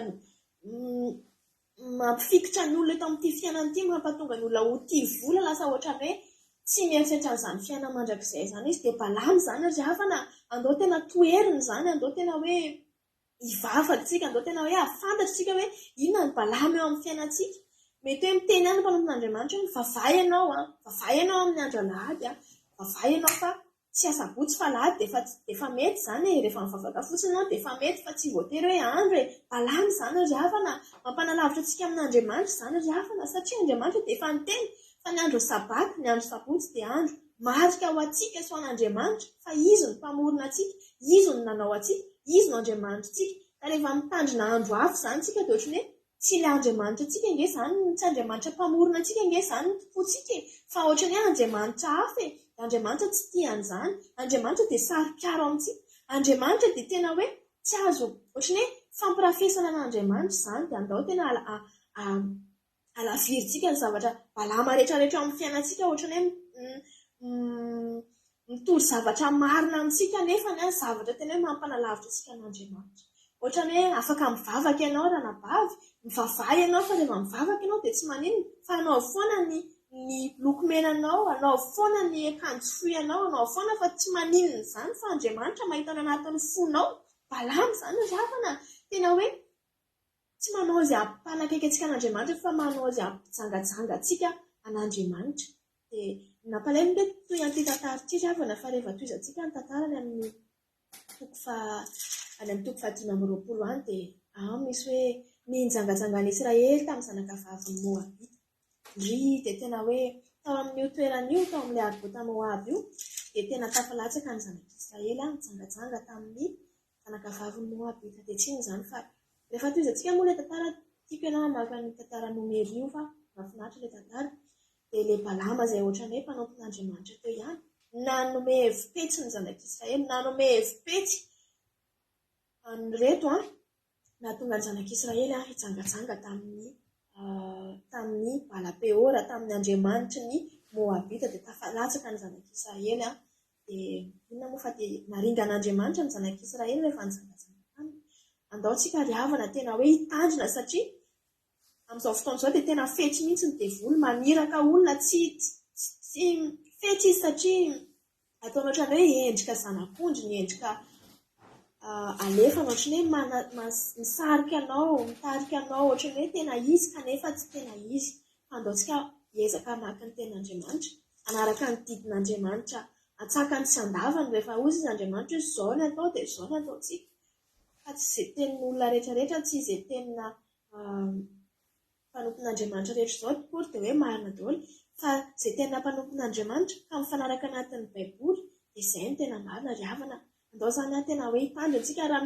mampifikitra ny olona eto amin'ity fiainana ity mampatonga ny olona ho tia vola lasa ohatrany hoe tsy mieritreritra an'izany fiainana mandrakizay izany izy dia Balama izany ry havana andao tena toeriny izany andao tena hoe hivavakantsika andao tena hoe hafantatritsika hoe inona ny Balama eo amin'ny fiainantsika mety hoe miteny ihany ny mpanompon'Andriamanitra hoe vavahy ianao amin'ny andro alahady vavahy ianao fa tsy asabotsy fa alahady dia efa mety izany rehefa mivavaka fotsiny ianao dia efa mety fa tsy voatery hoe andro Balama izany ry havana mampanalavitra antsika amin'Andriamanitra izany ry havana satria Andriamanitra dia efa niteny fa ny andro sabaty ny andro sabotsy dia andro marika ho antsika sy ho an'Andriamanitra fa izy no mpamorona antsika izy no nanao antsika izy no Andriamanitra antsika ka rehefa mitandrina andro hafa izany tsika dia ohatrany hoe tsy ilay Andriamanitra antsika inge izany tsy Andriamanitra mpamorona antsika inge izany ny tompontsika fa ohatrany hoe Andriamanitra hafa Andriamanitra tsy tia an'izany Andriamanitra dia sari-piaro amintsika Andriamanitra dia tena hoe tsy azo ohatrany hoe fampirafesana n'Andriamanitra izany dia andao tena alavirintsika ny zavatra Balama rehetrarehetra amin'ny fiainantsika ohatrany hoe mitory zavatra marina amintsika nefa ny zavatra tena hoe mampanalavitra antsika n'Andriamanitra ohatrany hoe afaka mivavaka ianao raha nabavy mivavaha ianao fa rehefa mivavaka ianao dia tsy maninona fa anao foana ny lokomenanao anao foana ny akanjo fohy anao anao foana fa tsy maninona izany fa Andriamanitra mahita ao anatin'ny fonao Balama izany ry havana tena hoe tsy manao izay hampanakaiky antsika an'Andriamanitra fa manao izay hampijangajanga antsika an'Andriamanitra dia nampalahelo ilay toy an'ity tantara ity ry havana fa rehefa toizantsika ny tantarany amin'ny toko any amin'ny toko 520 any dia misy hoe ninjangajangana Israely tamin'ny zanakavavy Moabita. Dia tena hoe tao amin'io toeran'io, tao amin'ilay aribota Moab io, dia tena tafalatsaka ny zanak'Israely mijangajanga tamin'ny zanakavavy Moabita. Dia tsy izany fa rehefa toizantsika moa ilay tantara, tiako ianao hamaky ny tantara Nomery io fa mahafinaritra ilay tantara. Dia ilay Balama izay ohatran'ny hoe mpanompon'Andriamanitra teo ihany, nanome hevim-petsy ny zanak'Israely, nanome hevim-petsy reto nahatonga ny zanak'Israely hijangajanga tamin'ny Balapeora, tamin'ny Andriamanitry ny Moabita. Dia tafalatsaka ny zanak'Israely dia inona moa fa dia naringan'Andriamanitra ny zanak'Israely rehefa nijangajanga taminy. Andaontsika ry havana tena hoe hitandrina satria amin'izao fotoana izao dia tena fetsy mihitsy ny devoly, maniraka olona tsy fetsy izy satria ataony ohatran'ny hoe endrika zanak'ondry, ny endrika alefana ohatran'ny hoe misarika anao, mitarika anao ohatran'ny hoe tena izy kanefa tsy tena izy. Andaontsika hiezaka hamaky ny ten'Andriamanitra, anaraka ny didin'Andriamanitra, atsakany sy andavany rehefa ozy izy Andriamanitra hoe izao ny atao dia izao ny ataontsika. Fa tsy izay tenin'olona rehetrarehetra, tsy izay tenina mpanompon'Andriamanitra rehetra izao por dia hoe marina daholo, fa izay tena mpanompon'Andriamanitra ka mifanaraka anatin'ny Baiboly dia izay no tena marina ry havana. Andao izany tena hoe hitandry antsika raha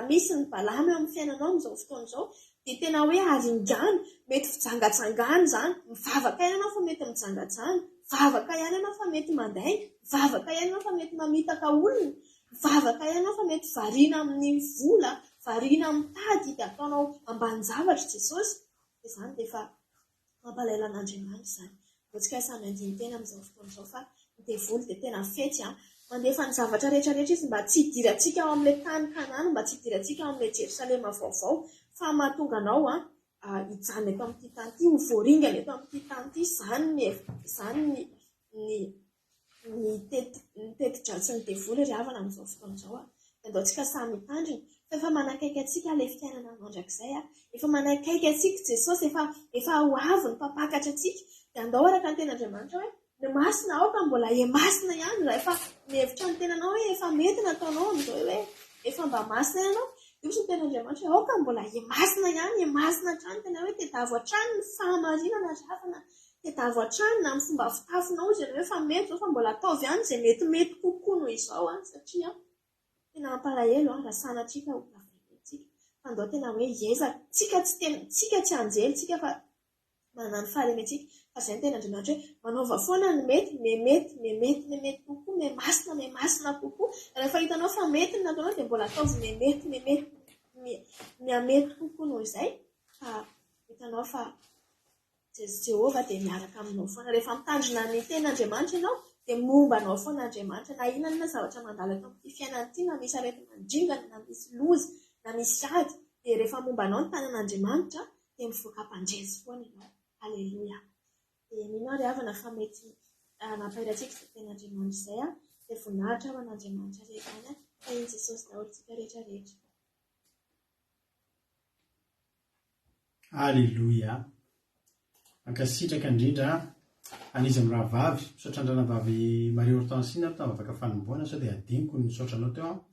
misy ny Balama eo amin'ny fiainanao amin'izao fotoana izao dia tena hoe haringana, mety fijangatsangana izany, mivavaka ihany ianao fa mety mijangajanga, mivavaka ihany ianao fa mety mandainga, mivavaka ihany ianao fa mety mamitaka olona, mivavaka ihany ianao fa mety variana amin'ny vola, variana amin'ny tady dia ataonao ambany zavatra Jesosy. Dia izany dia efa mampalaela an'Andriamanitra izany. Antsika samy andiny tena amin'izao fotoana izao fa ny devoly dia tena fetsy mandefa ny zavatra rehetrarehetra izy mba tsy hidirantsika ao amin'ilay tany Kanana, mba tsy hidirantsika ao amin'ilay Jerosalema vaovao, fa mahatonga anao hijanona eto amin'ity tany ity, ho voaringana eto amin'ity tany ity. Izany ny teti-dratsy ny devoly ry havana amin'izao fotoana izao. Andaontsika samy hitandrina, fa efa manakaiky antsika ilay fiainana mandrakizay, efa manakaiky antsika Jesosy, efa ho avy ny mpapakatra antsika. Dia andao araka ny ten'Andriamanitra hoe ny masina aoka mbola masina ihany, raha efa mihevitra ny tenanao hoe efa mety nataonao amin'izao hoe efa mba masina ianao, dia osy ny ten'Andriamanitra hoe aoka mbola masina ihany, masina hatrany, tena hoe tedavo hatrany ny fahamarinana ry havana, tedavo hatrany na amin'ny fomba fitafinao izy hoe efa mety zao, fa mbola ataovy ihany izay metimety kokoa noho izao satria tena mampalahelo raha sanatsika ho tafiditsika. Fa andao tena hoe hiezaka, tsika tsy anjely tsika fa manano fahalemetsika, fa izay ny ten'Andriamanitra hoe manaova foana ny mety kokoa, masina kokoa. Rehefa hitanao fa mety ny nataonao dia mbola ataovy miamety kokoa noho izay, fa hitanao fa Jehova dia miaraka aminao foana. Rehefa mitandrina ny ten'Andriamanitra ianao dia momba anao foana Andriamanitra, na inona zavatra mandalo eto amin'ity fiainana ity, na misy aretin-mandringana, na misy loza, na misy ady, dia rehefa momba anao ny tanan'Andriamanitra dia mivoaka mpandresy foana ianao. Aleluia. Dia mino ry havana fa mety nampahirantsika izay ten'Andriamanitra izay dia voninahitra ho an'Andriamanitra rehetra any fa iny Jesosy daholintsika rehetrarehetra.
Aleluia. Ankasitraka indrindra anizy amin'ny rahavavy, misaotra andranavavy Marie Hortensine tavavaka fanomboana sao dia adiniko ny misaotra anao teo.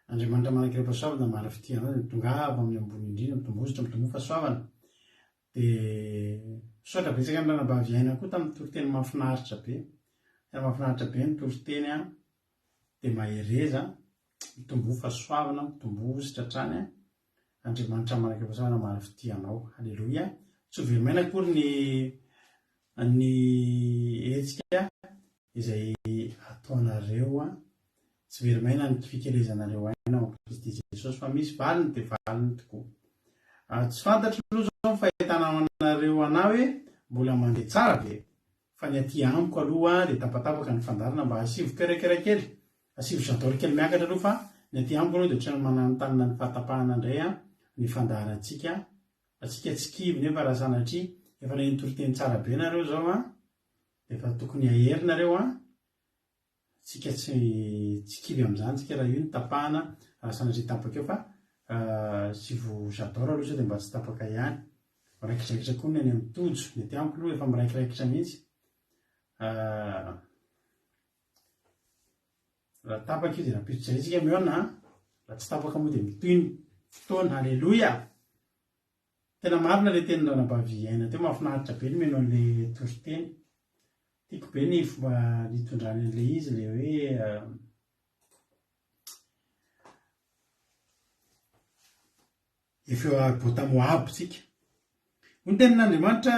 Andriamanitra manankiram-pahasoavana mara fitianao dia tongava amin'ny ambony indrindra, mitombozitra mitombo fahasoavana. Dia misaotra betsaka amin'ny ranavavy aina koa tamin'ny toriteny mahafinaritra be. Tena mahafinaritra be ny toriteny dia mahereza mitombo fahasoavana, mitombozitra hatrany. Andriamanitra manankiram-pahasoavana mara fitianao. Aleluia. Tsy ho very maina akory ny hetsika izay ataonareo, tsy very maina ny fikelezanareo aina ao Kristy Jesosy, fa misy valiny dia valiny tokoa. Tsy fantatro aloha izao ny fahitana anareo anah hoe mbola mandeha tsara be, fa ny aty amiko aloha dia tapatapaka ny fandarana mba asivo kerakely, asivo jadolo kely miakatra aloha, fa ny aty amiko aloha dia ohatrany manantanina ny fahatapahana indray ny fandarantsika. Atsika tsy kivy nefa raha sanatria efa ilay toriteny tsara be nareo zao efa tokony aherinareo tsika tsy kivy amin'izany tsika raha io ny tapahana raha sanatria tapaka eo, fa sivo jadoro aloha dia mba tsy tapaka ihany. Miraikiraikitra koa ny any amin'ny tojo, ny aty amiko aloha efa miraikiraikitra mihitsy. Raha tapaka io dia raha pisotsaritsika mihoana, raha tsy tapaka moa dia mitoy ny fotoana. Alleloia. Tena marina ilay teny Ranabavy aina teo, mahafinaritra be ny meno an'ilay toriteny. Tiako be ny fomba nitondrany an'ilay izy, ilay hoe efa eo abota Moab tsika. Ny tenin'Andriamanitra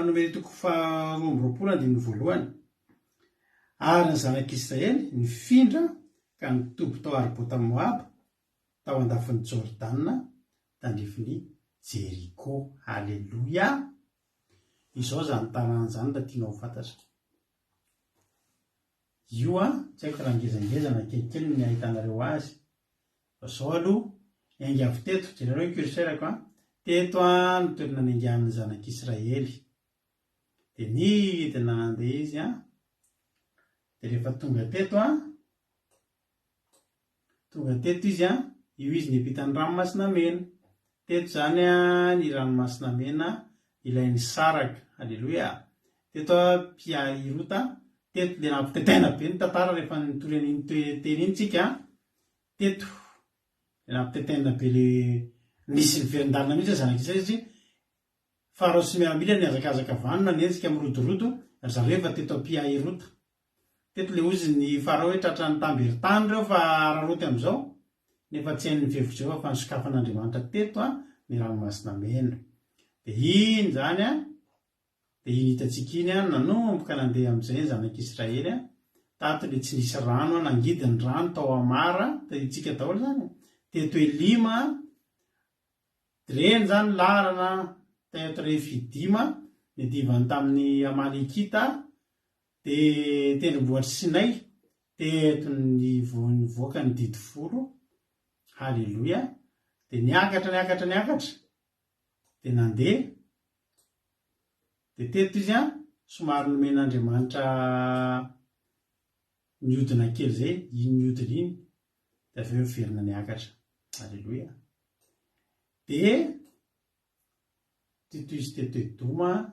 nomeny toko 12:1 ary ny zanak'Israely nifindra ka nitoby tao arbota Moab tao andafin'ny Jordana tandrifiny Jeriko. Alleluia. Izao zany taran'izany da tianao fantatra. Io tsy haiko raha ngezangezana kelikely ny ahitanareo azy. Zao aloha engy avy teto, jereo ny curseurako teto ny toerana niangan'ny zanak'Israely. Dia nidina nandeha izy dia rehefa tonga teto izy io izy niampitany ranomasina mena. Teto zany ny ranomasina mena ilay ny saraka. Alleluia. Teto mpiahirota, teto le nampitetena be ny tantara rehefa nitoren'iny teny iny tsika. Teto le nampitetena be le nisy ny verin-dalina mihitsy zanak'Israely satria Farao sy miaramila niazakazaka vanona nienzika mirodorodo zareo efa teto mpiahirota. Teto le ozy ny Farao hoe tratra ny tamberitany reo fa araroty am'izao, nefa tsy hain'ny fehivy Jehova fa nisokafan'Andriamanitra teto ny ranomasina mena. Dia iny zany dia iny hitantsika iny nanomboka nandeha amin'izay ny zanak'Israely tato le tsy nisy rano nangidiny rano tao Amara, itsika daholo zany. Teto Elima, reny zany larana teto Refidima nidivany tamin'ny Amalekita, dia tendrombohitry Sinay teto nivoaka ny didi folo. Halleluia. Dia niakatra dia nandeha. Dia teto izy somary nomen'Andriamanitra mihodina kely zay, iny mihodina iny, dia avy eo verina niakatra. Halleluia. Dia teto izy teto Edoma,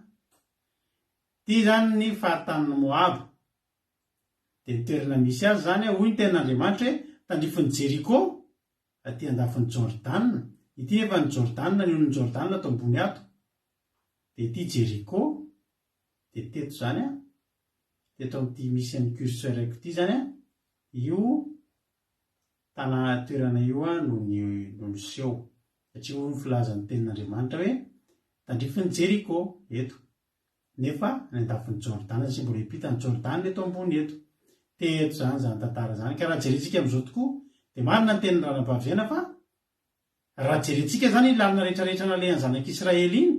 ty zany ny fahatanin'ny Moab. Dia ny toerana misy azy zany hoy ny tenin'Andriamanitra hoe tandrifin'ny Jeriko aty andafin'ny Jordana. Ity efa ny Jordana, ny olon'ny Jordana ato ambony ato. Dia ity Jeriko, dia teto zany teto amin'ity misy an'ny curseurako ity zany io toerana io no niseho satria hoy ny filazan'ny tenin'Andriamanitra hoe tandrifin'ny Jeriko eto. Nefa ny andafin'ny Jordana sy mbola hipita ny Jordana eto ambony eto. Teto zany tantara zany. Ka raha jerentsika amin'izao tokoa dia marina ny tenin'ny Ranabavy aina fa raha jerentsika zany lalina rehetrarehetra nalehan'ny zanak'Israely iny,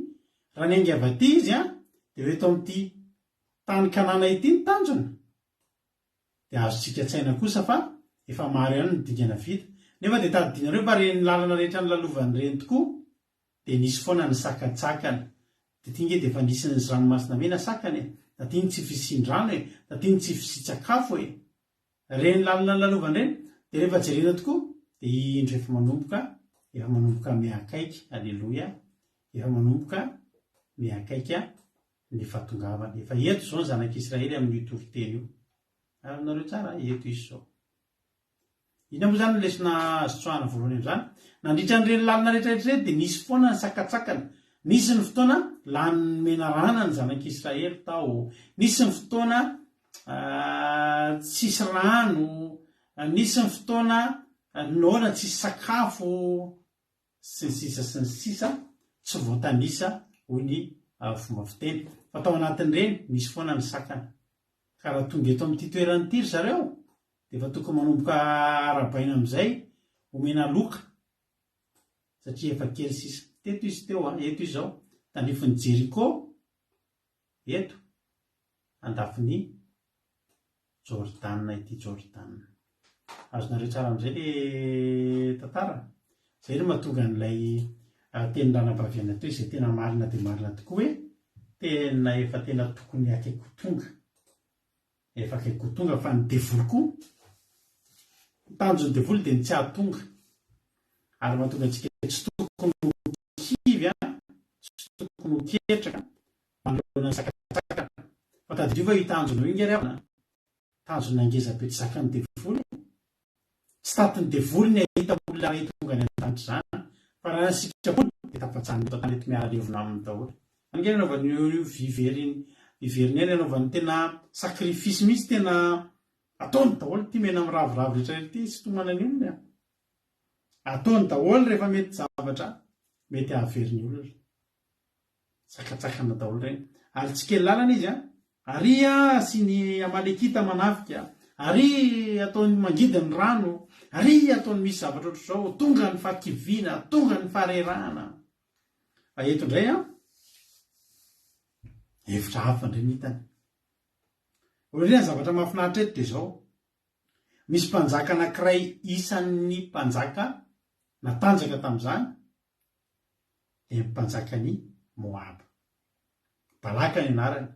raha ny ainga avy aty izy dia eto amin'ity tany Kanana ity ny tanjona. Dia azontsika tsaina kosa fa efa maro ihany ny dingana vita. Nefa dia tadidinareo fa reny lalana rehetra nylalovan'ny reny tokoa dia nisy foana ny sakatsakana. Dia tinge dia efa nisy ny ranomasina mena sakany da tiny tsy fisin-drano da tiny tsy fisitsakafo reny lalina nylalovan'ireny. Dia rehefa jerena tokoa dia indro efa manomboka miakaiky. Alleluia. Efa manomboka miakaiky ny fatongavana. Efa eto zao ny zanak'Israely amin'ny toriteny io. Nareo tsara eto izy zao. Ina moa zany lesona azotsoahana voalohany amin'izany. Nandritra n'ireny lalina rehetrarehetra dia nisy foana ny sakatsakana. Nisy ny fotoana lany mena rana ny zanak'Israely tao. Nisy ny fotoana tsisy rano. Nisy ny fotoana noana tsisy sakafo sy ny sisa tsy voatanisa hoy ny fomba fiteny. Fa tao anatin'ireny nisy foana ny sakana. Ka raha tonga eto amin'ity toerany ity zareo dia efa tokony manomboka arabaina amin'izay omena loka satria efa kely sisa. Teto izy teo eto izy zao tandrifin'ny Jeriko eto andafin'ny Jordana ity Jordana. Azonareo tsara amin'izay le tantara. Izay no mahatonga n'ilay teny Ranabavy aina teo izay tena marina dia marina tokoa hoe tena efa tena tokony akaiky ho tonga. Efa akaiky ho tonga fa ny devoly koa tanjon'ny devoly dia ny tsy ahatonga. Ary mahatonga antsika tsy tokony ho kivy tsy tokony ho ketraka manoloana ny sakatsakana. Fa tadidrio fa hitanjona io inga ry avana tanjona ngeza be tsy zakan'ny devoly. tsy tatiny devoly ny ahita olona ray tonga ny an-danitra zany fa raha sitrapony de tapatsany tany ety miaralevona amin'ny daholo angeny anaovan'io viveriny eny anaovan'ny tena sakrifisy mihitsy tena ataony daholo ty mena amin'ny ravoravo rehetra ty sy tomanany olona ataony daholo rehefa mety zavatra mety ahaveriny olona tsakatsakana daholo reny ary tsy kely lalana izy ary sy ny amalekita manafika ary ataony mangidiny rano ary ataony misy zavatra ohatr' zao tonga ny fahakiviana tonga ny faharerahana eto indray hevitra hafa indray ny hitany ohatrany zavatra mahafinaritra eto de zao misy mpanjaka anankiray isan'ny mpanjaka natanjaka tamin'izany de mpanjaka ny Moab Balaka ny anarany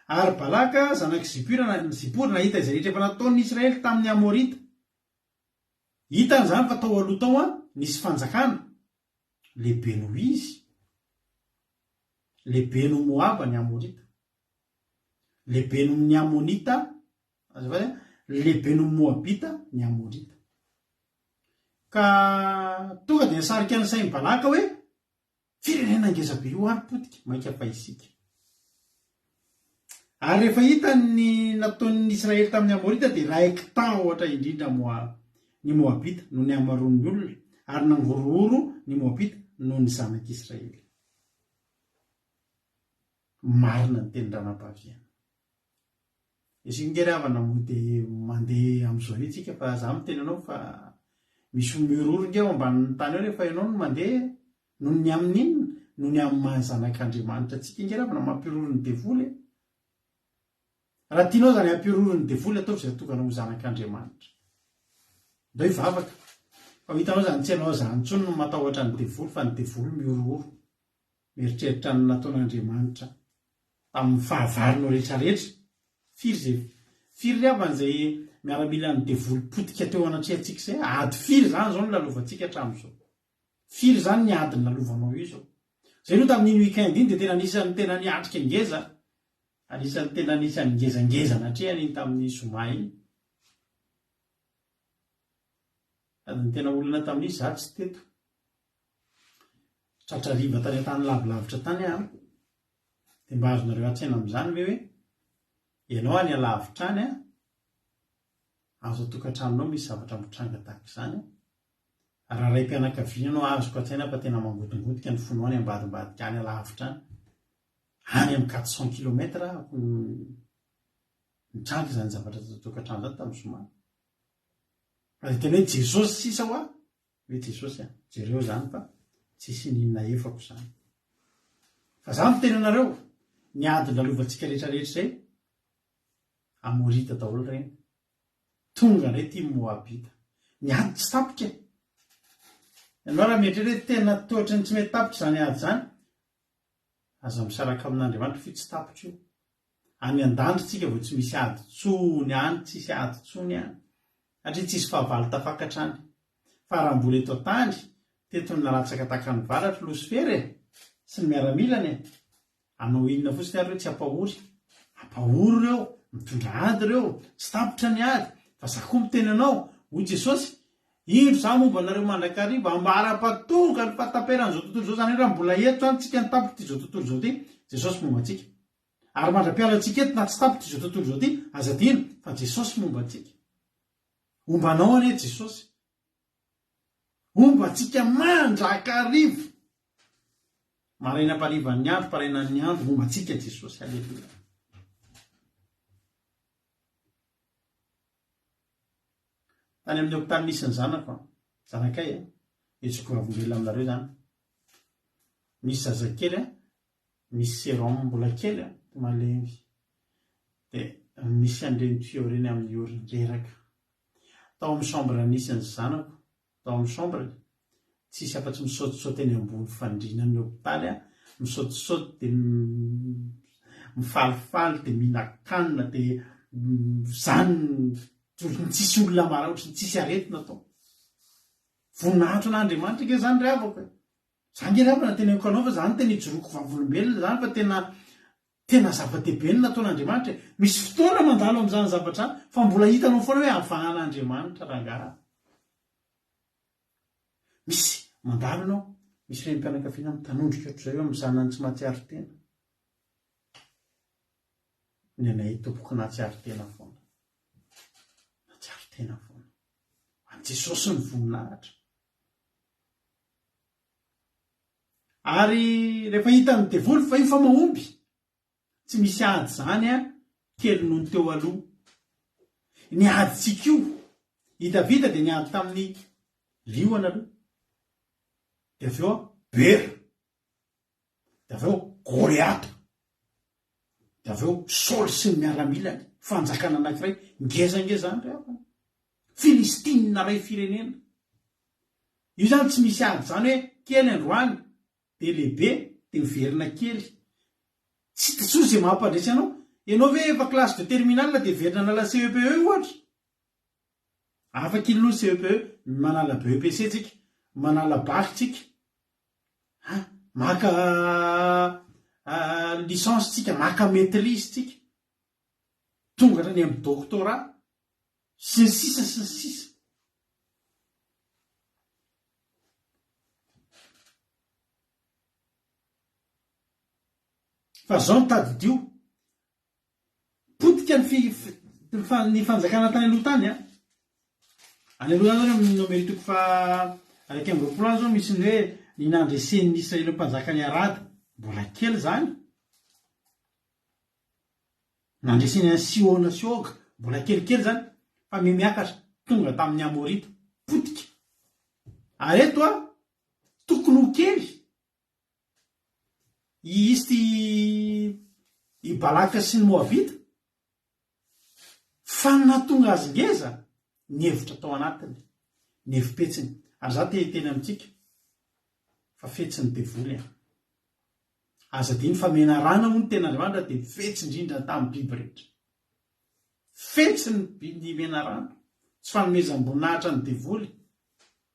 ary Balaka zanaky Zipory nahita izay rehetra efa nataon'ny Israely tamin'ny Amorita hitany zany fa tao aloha tao nisy fanjakana lehibe noho izy lehibe no Moab ny Amorita lehibe no ny Amonita lehibe no Moabita ny Amorita ka tonga de nisarika ny sain'ny Balaka hoe firenena ngezabe io ary potika mainka fa isika ary rehefa hitany nataon'ny Israely tamin'ny Amorita de raiky tan ohatra indrindra ny Moabita no ny amaroan'ny olona ary nangorohoro ny Moabita no ny zanak'Israely marina ny tenin-dranam-pahaviana isika havana mody mandeha amin'izao itsika fa za miteny anao fa misy mirorika eo ambanin'ny tany eo rehefa ianao no mandeha no ny amin'inona no ny amin'ny mahazanak'Andriamanitra atsika ingeravana mampirorony devoly raha tianao zany hampirorony devoly ataovy zay tokana ho zanak'Andriamanitra ndao ivavaka fa hitanao zany tsy anao zany tsony no matahotra ny devoly fa ny devoly miororo mieritreritra ny nataon'Andriamanitra tamin'ny fahavarino rehetrarehetra firy avan'izay miaramila ny devoly potika teo anatrehantsika zay ady firy zany zao no lalovantsika hatramin'izao firy zany ny adiny lalovanao io zao zay no tamin'iny weekend iny de tena tena niatrika ngeza anisan'ny tena nisany ngezangeza natrehany iny tamin'ny zoma iny ary ny tena olona tamin'izy za tsy teto tratrariva tany an-tany lavilavitra tany de mba azonareo atsena amin'izany ve hoe ianao any alavitrany azo tokantranonao misy zavatra mitranga tahaka izany raha ray mpianakaviana anao azoko atsaina fa tena mangodingodika ny fonoany ambadimbadika any alavitrany any amin'ny 400 kilometra mitranga izany zavatra tokantrano zany tamin'ny zoma fa tena hoe Jesosy sisa hoa hoe Jesosy jereo zany fa tsisy ninona efako zany fa za miteny anareo ny ady lalovantsika rehetrarehetra zay Amorita daholo reny tonga ndray ty Moabita ny ady tsy tapitra ianao raha mietrerety tena toetra ny tsy mety tapitra zany ady zany aza misaraka amin'Andriamanitra fi tsy tapitra io any an-danitra vao tsy misy ady tsony any tsisy ady tsony any satria tsisy fahavalo tafakatra any fa raha mbola eto tany tetony naratsaka tahaka ny valatra Losifera sy ny miaramilany anao inona fotsiny ary hoe tsy ampahory reo mitondra ady reo tsy tapitra ny ady fa za koa miteny anao hoy Jesosy indro za momba nareo mandrakariva ambara-patonga ny fahataperan'izao tontolo zao zany raha mbola eto zany tsika ny tapitra izao tontolo zao ty Jesosy momba antsika ary mandra-piala antsika eto na tsy tapitra izao tontolo zao ty azadina fa Jesosy momba antsika ombanao ane Jesosy omba antsika mandrakariva maraina mparivan'ny andro parainan'ny andro momba antsika Jesosy aleluia tany amin'ny hopitaly nisy ny zanako zanakay etsiko ravongela aminareo zany misy zazakely misy sérum mbola kely malengy de misy an'ireny tuyau reny amin'ny oriny reraka tao amin'ny chambre nisy ny zanako tao amin'ny chambre tsisy afa-tsy misaotisaoty eny ambony fandrinan'ny hopitaly misaotisaoty de mifalifaly de mihinakanina de zany tsisy olona mara ohatrany tsisy aretina tao voninahitro an'Andriamanitra ke zany ry avako zany nge ravana teneniko anao fa zany tena ijoroako vavolombelona zany fa tena zava-dehibe ny nataon'Andriamanitra misy fotoana mandalo amin'izany zavatra fa mbola hitanao foana hoe avahan'Andriamanitra rangaha misy mandalo anao misy reny mpianakaviana mitanondrika ohatr' zay eo amin'ny zanany tsy mahatsiaro tena ny anay tompoky nahatsiaro tena foana nahatsiaro tena foana an Jesosy ny voninahitra. Ary rehefa hitany devoly fa io fa mahomby tsy misy ady zany kely noho ny teo aloha ny aditsika io hitavita dia ny ady tamin'ny lioana aloha dia avy eo bera dia avy eo Goliata dia avy eo Saoly sy ny miaramilany fanjakana anankiray ngezangezany rehefa Filistina ray firenena io zany tsy misy ady zany hoe kely androany dia lehibe dia miverina kely tsy tsoa zay mampandresy ianao ve efa classe de terminale dia verina nala CEPE ohatra afaka ilo CEPE manala BEPC tsika manala bac tsika maka licence tsika maka maîtrise tsika tonga ny amin'ny doctorat sy ny sisa sy ny sisa. Fa zao nitadidio potika ny fanjakana tany aloha tany any aloha zany amin'ny nomeritoko fa araiky amby roapolo any zao misy ny hoe ny nandresen'ny Israely mpanjakany Arady mbola kely zany nandreseny any Siona Sioga mbola kelikely zany fa miakatra tonga tamin'ny Amorita potika ary eto tokony ho kely izy ty i Balaka sy ny Moabita fa natonga azy ngeza ny hevitra tao anatiny ny hevim-petsiny ary za teny amintsika fa fetsiny devoly aza diny fa mena rana moa ny tena Andriamanitra dia fetsy indrindra tamin'ny biby rehetra fetsiny ny mena rana tsy fanomezam-boninahitra ny devoly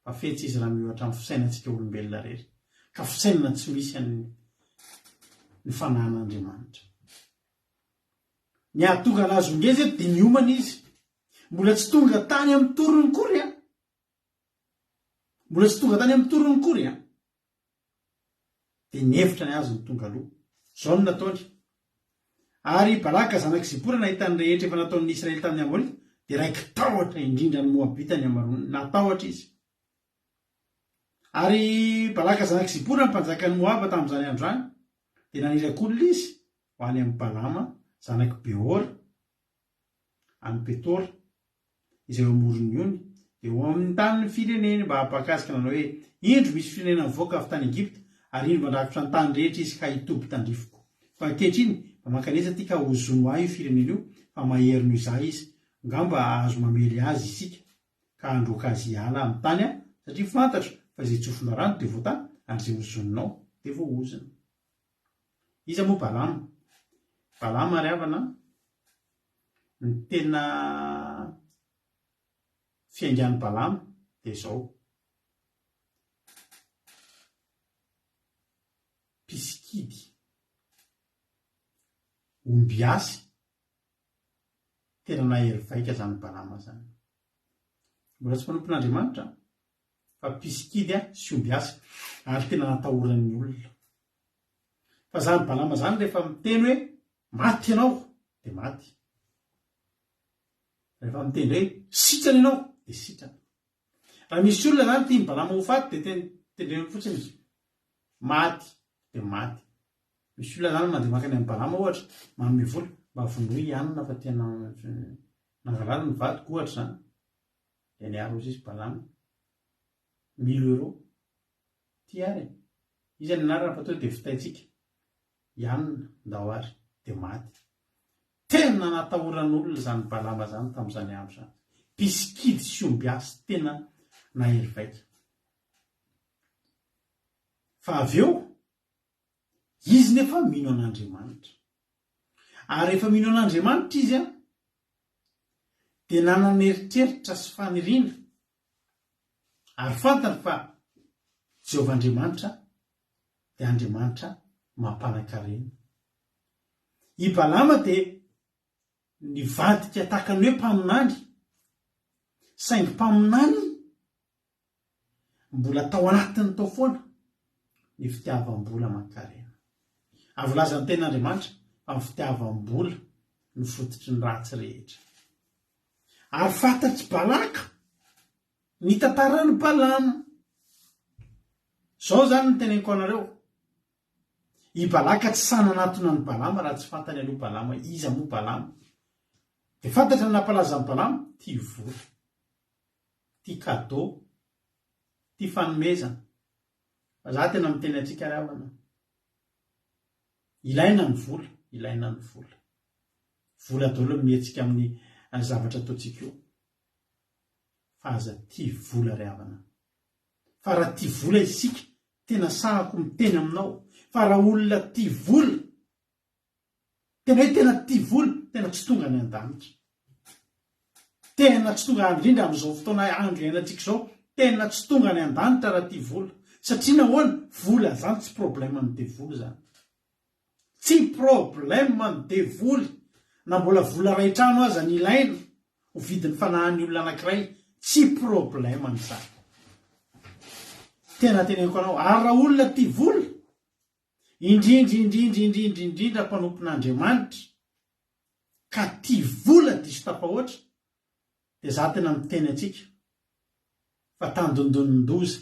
fa fetsy izy raha miohatra amin'ny fisainantsika olombelona rery ka fisainana tsy misy ny fanahin'Andriamanitra. Ny ahatonga anazy ngeza dia ny omana izy mbola tsy tonga tany amin'ny torony kory mbola tsy tonga tany amin'ny torony kory dia ny hevitra ny azy ny tonga aloha zao no nataony. Ary Balaka zanaka Zipora nahitany rehetra efa nataon'ny Israely tamin'ny Amorita dia raiky tahotra indrindra ny Moabita ny amarony natahotra izy. Ary Balaka zanaka Zipora mpanjakan'ny Moaba tamin'izany andro any dia nanirak'olona izy ho any amin'ny Balama zanaky Beora any Petora izay amorony ony dia ho amin'ny tany fireneny mba hampakasika nanao hoe indro misy firenena mivoaka avy tany Egypta ary indro mandrafitra ny tany rehetra izy ka hitoby tandrifoko fa ankehitriny mba mankaneza ty ka hozono ahy io firenena io fa mahery noho izay izy ngamba azo mamely azy isika ka androaka azy hiala amin'ny tany satria fantatra fa izay tsofona rano dia voatany ary izay hozononao dia voahozona. Iza moa Balama ry havana ny tena fiaingan'ny Balama dia izao mpiskidy ombiasy tena nahery vaika zany Balama zany mbola tsy mpanompon'Andriamanitra fa mpiskidy sy ombiasy ary tena natahoran'ny olona. Fa zany Balama zany rehefa miteny hoe maty ianao dia maty, rehefa miteny hoe sitrana ianao dia sitrana. Raha misy olona zany tia Balama ho faty dia tendreny fotsiny maty dia maty. Misy olona zany mandeha makany amin'ny Balama ohatra manome vola mba vonoy ihanina fa tena nangalala ny vadiko ohatra zany dia niaro izy Balama 1000 € ty ary izy ny anarana fa teo dia fitaitsika ihanina ndao ary dia maty. Tena natahoran'olona zany Balama zany tamin'izany andro zany, mpiskidy sy ombiasy tena nahery vaika. Fa avy eo izy nefa mino an'Andriamanitra ary rehefa mino an'Andriamanitra izy dia nananeritreritra sy faniriana ary fantany fa Jehovah Andriamanitra dia Andriamanitra mampanankarena. I Balama dia nivadika tahaka ny hoe mpaminany saingy mpaminany mbola tao anatiny tao foana ny fitiavam-bola mankarena. Avolaza ny ten'Andriamanitra fa ny fitiavam-bola ny fototry ny ratsy rehetra. Ary fantatry Balaka ny tantarany Balama. Zao zany ny teneniko anareo. I Balaka tsy sananatona ny Balama raha tsy fantany aloha Balama iza moa Balama. Dia fantatra ny nampalaza ny Balama, tia vola, tia cadeau, tia fanomezana. Fa za tena miteny antsika ry havana. Ilaina ny vola, ilaina ny vola. Vola daholo mietsika amin'ny zavatra ataontsika io. Fa aza tia vola ry havana. Fa raha tia vola isika, tena sahako miteny aminao. Fa raha olona tia vola, tena tia vola, tena tsy tonga ny an-danitra. Tena tsy tonga indrindra amin'izao fotoana andro iainantsika izao, tena tsy tonga ny an-danitra raha tia vola. Satria nahoana vola zany tsy problème ny dia vola zany. Tsy problème ny dia vola. Na mbola vola ray trano aza ny ilaina ho vidin'ny fanahan'ny olona anankiray, tsy problème ny zany. Tena teneniko anao, ary raha olona tia vola, indrindra mpanompon'Andriamanitra ka tia vola diso tapahoatra, dia za tena miteny antsika fa tandondonondoza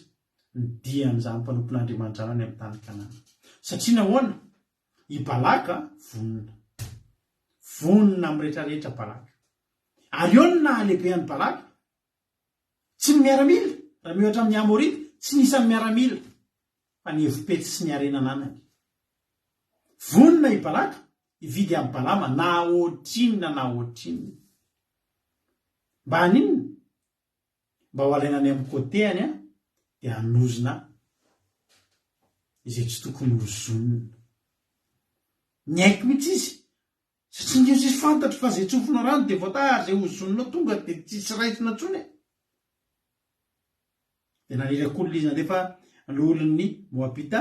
ny dian'izany mpanompon'Andriamanitra any amin'ny tany Kanana. Satria nahoana i Balaka vonona amin'ny rehetrarehetra Balaka. Ary eo ny nahalehibehan'ny Balaka, tsy ny miaramila, raha mihatra amin'ny Amorita, tsy nisan'ny miaramila, fa ny hevim-petsy sy ny arenananany. Vonona i Balaka, ividy amin'ny Balama, na ohatrinona. Mba haninona? Mba ho alainany amin'ny côtéany dia hanozona izay tsy tokony hozonina. Ny haiko mihitsy izy, satria ndreo tsisy fantatro fa izay tsofina rano dia voatary izay hozonina tonga dia tsisy raisina intsony. Dia nanirako olona izy nandefa n'olon'ny Moabita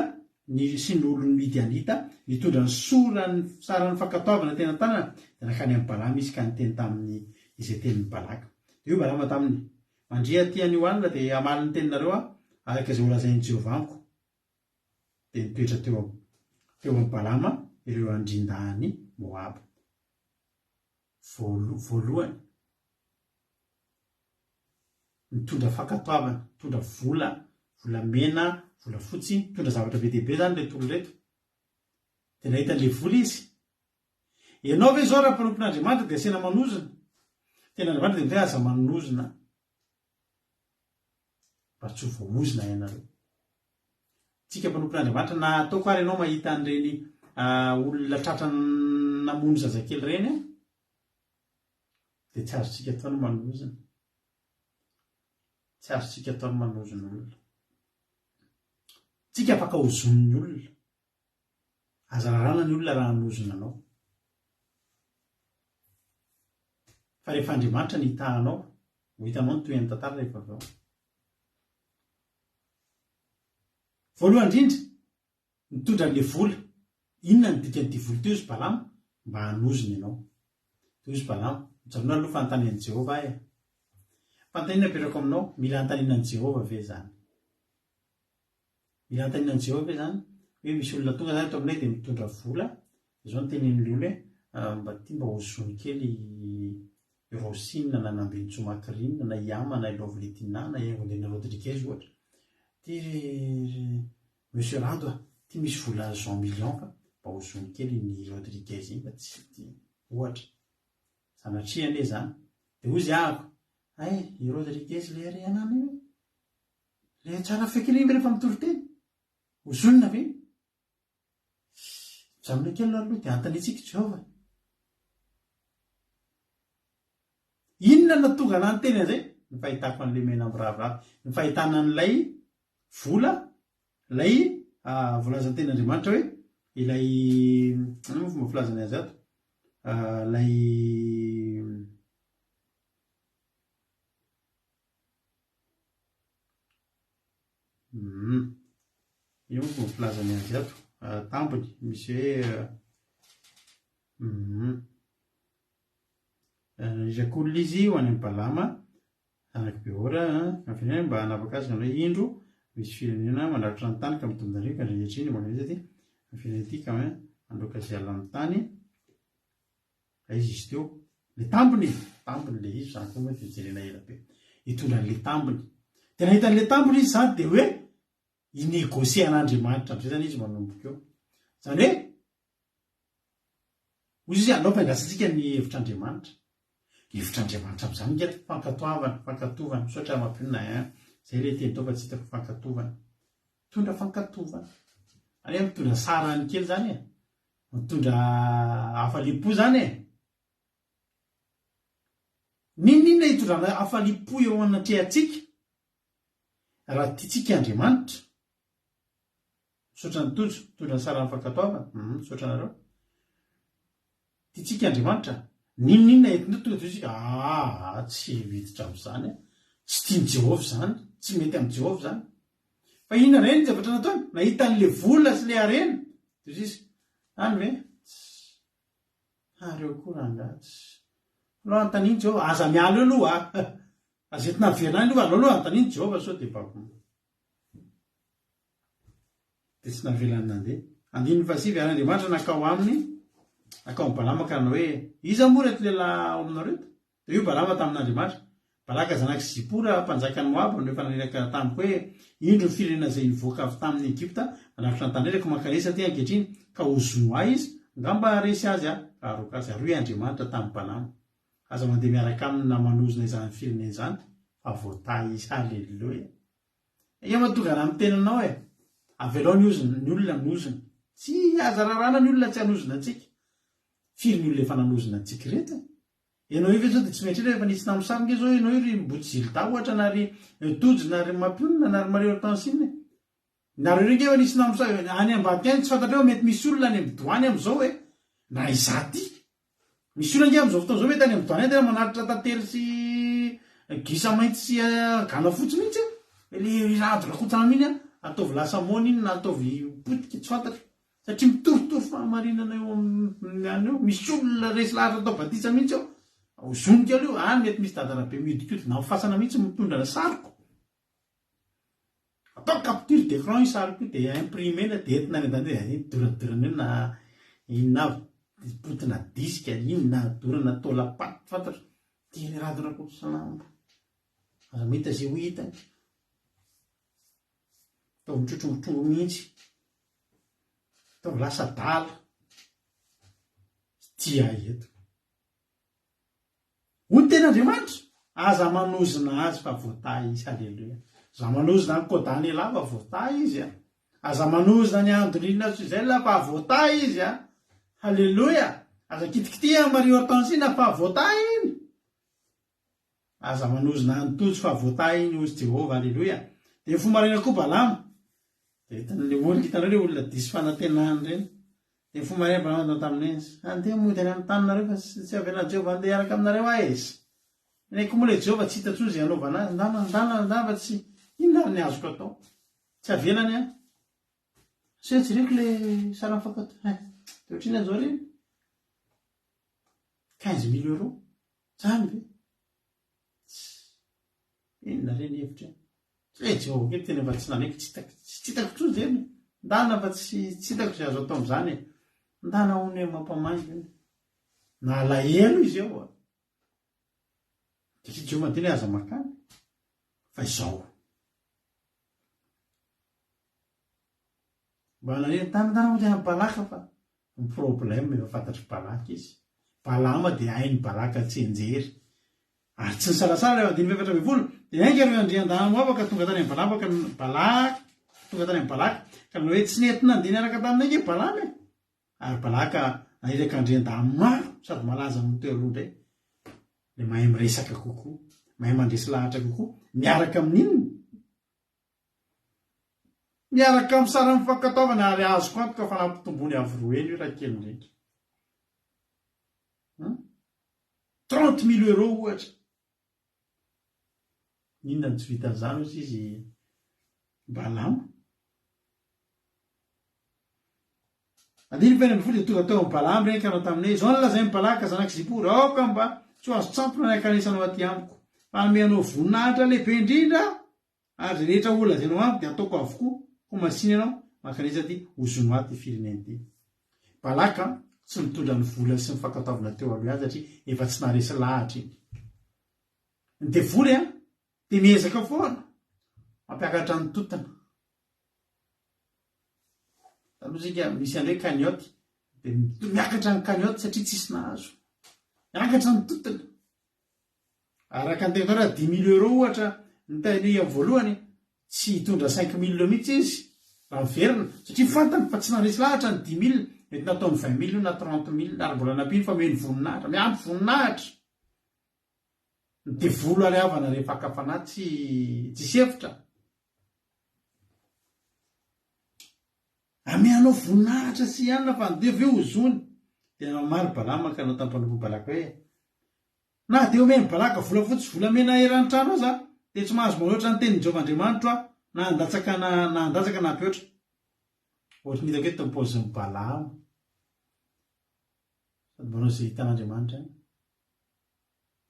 sy n'olon'ny Midianita mitondra ny sorany sarany fankatoavana tena tanana, dia nakany amin'ny Balama izy ka niteny tamin'ny izay tenin'ny Balaka. Io Balama taminy mandria tiany hoanina dia amaly ny teninareo araka izay holazain'i Jehovah amiko. Dia nitoetra teo amin'ny Balama ireo andrindahany Moab. Voalohany mitondra fankatoavana, mitondra vola mena, vola fotsy, mitondra zavatra be dia be zany ilay tolo reto. Dia nahita an'ilay vola izy. Ianao ve zao raha mpanompon'Andriamanitra dia asena manozona? Tena Andriamanitra dia aza manozona. Mba tsy ho voaozona ianareo. Tsika mpanompon'Andriamanitra na ataoko ary ianao mahita an'ireny olona tratra namono zazakely ireny dia tsy azontsika ataony manozona. Tsy azontsika ataony manozona olona. Tsika afaka hozon'ny olona. Aza rarana ny olona raha hanozona anao. Fa rehefa Andriamanitra ny hitahanao, ho hitanao ny toy ny tantara rehefa avy ao. Voalohany indrindra, mitondra an'ilay vola. Inona ny dikan'ity vola ity izy Balama? Mba hanozona ianao. Toy izy Balama, mijanona aloha fanontanian'i Jehovah aho. Fanontaniana apetrako aminao, mila hanontanianan'i Jehovah ve zany? Mila hanontanianan'i Jehovah ve zany? Hoe misy olona tonga zany eto aminay dia mitondra vola. Izao ny tenin'ilay olona mba tia mba hozony kely Rosina na Nambentsoma-Kirina na Iama na Lovelettina na Engonena Rodriguez ohatra. Tia Monsieur Rando tia misy vola 100 millions fa mba hozony kely ny Rodriguez iny mba tsy tia ohatra. Sanatria ane zany. Dia hozy ahako, i Rodriguez ilay ary anana io. Ilay tsara fekely iny rehefa mitoro teny. Hozonina ve? Zamina kely aloha dia antanitsika Jehovah. Inona no tonga na ny teny an'izay? Ny fahitako an'ilay mena miravoravo, ny fahitana an'ilay vola, ilay voalazan'ny ten'Andriamanitra hoe ilay ano fomba filazana azy ato? Ilay io fomba filazana azy ato? Tampony misy hoe izakolona izy ho any amin'ny Balama anaky Beora, amin'ny firenena mba hanapaka azy hoe indro misy firenena mandrakotra ny tany ka mitondra ka rehetra iny manaizy ty firenetika androka zay ala amin'ny tany izy izy teo le tambiny le izy zany koa mety jerena ela be hitondran'le tambiny tena hitan'le tambiny izy zany de hoe inegosie an'Andriamanitra am'izay zany izy manomboka eo zany hoe ozy izy alao mpandrasantsika ny hevitr'Andriamanitra am'izany nge fankatovana misaotra mampionina zay le teny tao fa tsy hitako fankatovana mitondra fankatovana any mitondra sarany kely zany mitondra hafalipo zany ninona hitondrana hafalipo eo anatrehantsika raha tiatsika Andriamanitra misaotra ny tojo mitondra ny sarany fankatoavana misaotra nareo tiatsika Andriamanitra ninona entina tonga toisika tsy viditra am'izany tsy tiany Jehovah zany tsy mety am' Jehovah zany fa inona reny zavatra nataony nahita an'le vola sy le arena izy any ve areo koa rangatsy aloha antaniny Jehovah aza mialo eo aloha azetina miverina any aloha antaniny Jehovah sao de bako de tsy navelany nandeha andiny fasivy an'Andriamanitra nakao aminy nakao amin'ny Balama ka na hoe iza moa reto lehilahy aminareo de io Balama tamin'Andriamanitra Balaka zanak'i Zipora mpanjakany Moab rehefa naneraka tamiko hoe indro ny firenena zay nivoaka avy tamin'ny Egypta manaritra ny tanteraka mankaresa ty ankehitriny ka ozonoa izy ngamba resy azy aroka azy aroy Andriamanitra tamin'ny Balama aza mandeha miaraka aminy namanozona izany firenena zany fa voatay izy haleloia ia matogana amin'ny tenanao avelao ny olona nozona tsy aza rarana ny olona tsy hanozona antsika firy ny olona efa nanozona antsika reto ianao io ve zao de tsy mety rehefa nisy namosarika zao ianao io ry Botsylta ohatra na ry Tojo na ry Mampionina na ry Mario Tansine nareo reny efa nisy namosarika any ambadiky any tsy fantatra eo mety misy olona any am'doany am'izao na izaty misy olona nge am'izao fotoana zao mety any am'doany tena manaritra tantely sy gisa mainty sy gana fotsy mihitsy le radona kotsana miny ataovy lasa mona iny na ataovy potika tsy fantatra satria mitoritory fahamarinana eo any eo misy olona resy lahatra atao batisa mihitsy eo zonika alo io mety misy dadana be midikody na fasana mihitsy mitondra na sariko atao capture d'écran io sariko io de imprimena de entina any an-dany doradorana eo na inona potina diska inona dorana tolapaty fantatra teny radona kosanamba aza mahita zay ho hitany atao mitrotrongotrongo mihitsy atao lasa dala tia eto ho ten'Andriamanitra aza manozona azy fa voatay izy haleloia aza manozona ny kodany ela fa voatay izy aza manozona ny andolina zay la fa voatay izy haleloia aza kitikitiha Mario Tansina fa voatay iny aza manozona ny tojo fa voatay iny ozy Jehovah haleloia de fomarina koa Balama de hitan'le olona hitanao le olona disy fanantenany reny de fomarina Balama tamin'izy andeha mody any amin'ny taninareo fa tsy avela Jehovah andeha araka aminareo aizy ineko moa le Jehovah tsy hita tsozy anaovana azy ndana fa tsy inona ny azoko atao tsy avelany sy tsy reko le sarany fakato de ohatriny zao reny 15 000 € zany be inona reny hevitra Jehovah kely tena fa tsy nanaiky tsy hitako tsozy zany ndana fa tsy hitako zay azo atao am'izany ndana hony mampamaingy na alahelo izy eo satria Jehovah manteny aza makany fa izao mba naneny tanindana moa tena Balaka fa ny problème efa fantatry Balaka izy Balama de hainy Balaka tsenjery ary tsy ny sarasara rehefa andiny efatra amby folo de ainga reo andrian-dana moava ka tonga tany amin'ny Balaka tonga tany amin'ny Balaka ka na hoe tsy nentina andiny araka taminay nge Balama ary Balaka nairaka andrian-dana maro sady malaza amin'ny toeralo indray le mahay miresaka kokoa mahay mandresy lahatra kokoa miaraka amin'inona miaraka amin'ny sara mifankataovana ary azoko antoka fa nampitombony avy roeny io raha kely ndraiky 30 000 € ohatra inona ny tsy vitan'izany ozy izy Balama andiny feny amby folo de tonga tao amin'ny Balama reny ka nao taminay zao nylazay ny Balaka zanak'i Zipora aoka mba tsy ho azo tsampona ny akanesanao aty amiko fa amenao voninahitra lehibe indrindra ary rehetra olona zay anao dia ataoko avokoa ho masiny ianao makanisa ty ozono aty fireneny ty balaka tsy mitondra ny vola sy ny fankataovana teo aloha ihany satria efa tsy naresy lahatra iny ny devoly dia miezaka foana mampiakatra ny totana talosika misy andray kanioty dia miakatra ny kanioty satria tsisy nahazo miakatra ny totana araka ny tegnatao raha 10,000 € ohatra ny tainy amin'ny voalohany tsy hitondra 5,000 mihitsy izy raha miverina satria fantany fa tsy naresy lahatra ny 10,000 mety nataony 20,000 na 30,000 ary mbola nampiny fa meny voninahitra miampy voninahitra ny devolo ariavana rehefa akafanahy tsy sevitra ameanao voninahitra sy ianona fa ndevo eo ozony dia anao maro balama ka anao tampanompo balaka hoe na dia omeny balaka vola fotsy volamena eran'ny trano ao za dia tsy mahazo maloatra ny tenin'ny Jehovahandriamanitra na handatsaka na hampeotra ohatry nitako hoe tampoziny balama sady manao izay hitan'Andriamanitra any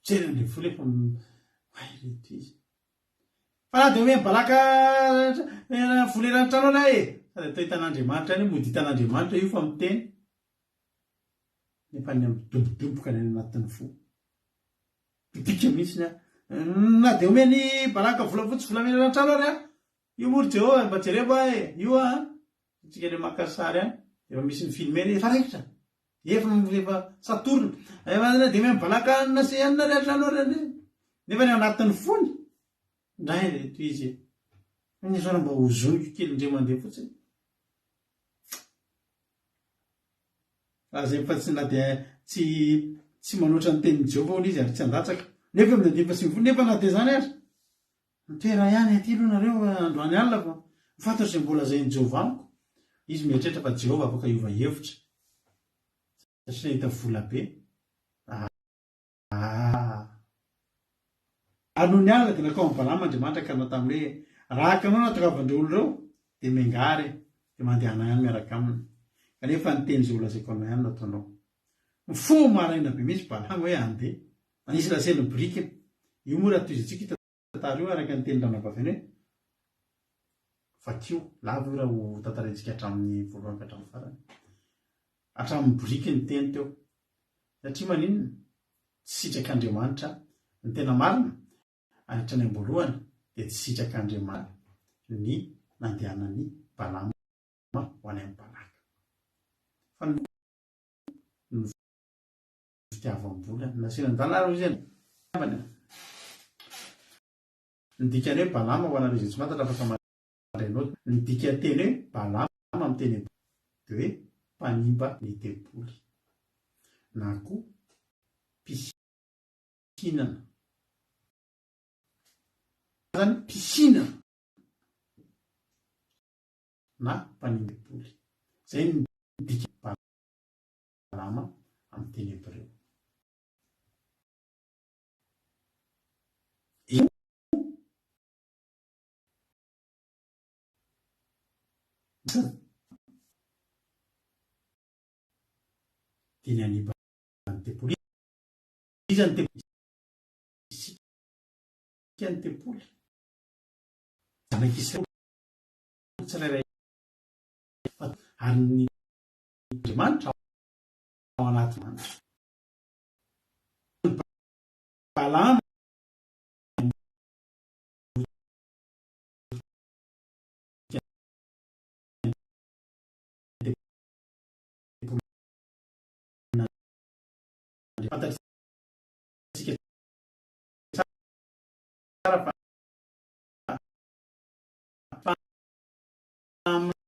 jeryn'ilay vola efa reto izy fa na dia omeny balaka vola eran'ny trano ao lay sady atao hitan'Andriamanitra any mody hitan'Andriamanitra io fa miteny nefa nyamidobodoboka ny anatin'ny fo pipika mihitsy na dia omeny balaka vola fotsy volamena eran'ny trano ary io mory Jehova mba jereva io tsika le makasary any efa misy ny filmeny efa raikitra efa satorina dia omeny balaka anina sy anina re trano ary nefa ny anatin'ny fony ndray reto izy nisona mba hozoniko kely indray mandeha fotsiny raha zay fa tsy na dia tsy manoatra ny tenin'ny Jehova olo izy ary tsy handatsaka nefa minadifa sy mivony nefa na dia zany ary mitoera ihany aty aloha nareo androany alina fa mifantatro izay mbola zain'ny Jehova amiko izy mieritreritra fa Jehova afaka hiova hevitra satria nahita vola be ary noho ny alina dia nakao amin'ny balama Andriamanitra ka natao hoe raha akanao natokavandreo olo ireo dia mengary dia mandehana ihany miaraka aminy kanefa ny teny izay olazaiko anao ihany nataonao fo maraina be mihitsy balama hoe andeha anisy laseliny brikiny io moa raha toy izy antsika hitatara io araka ny teny ranavaveny hoe vakio lava io raha ho tantaraintsika hatramin'ny voalohany ka hatramin'ny farany hatramin'ny brikiny teny teo satria maninona tsy sitrak'Andriamanitra ny tena marina ahitra ny amboloany dia tsy sitrak'Andriamanitra ny nandehanany balama ho any amin'ny balaka fa ny fitiavam-bola nasiana n-dalàna izy ny dikany hoe balama ho anareo izay tsy fantatra afaka marainao ny dika teny hoe balama amin'ny teny dia hoe mpanimba ny tempoly na koa mpihinana zany mpihinana na mpanimba tempoly zay ny dika balama amin'ny teny hebreo teny animba ny tempoly izy ny tempoly isika ny tempoly zanak'Israely tsirairay ary ny Andriamanitra ao anaty manitra balama fantatsika tsara fa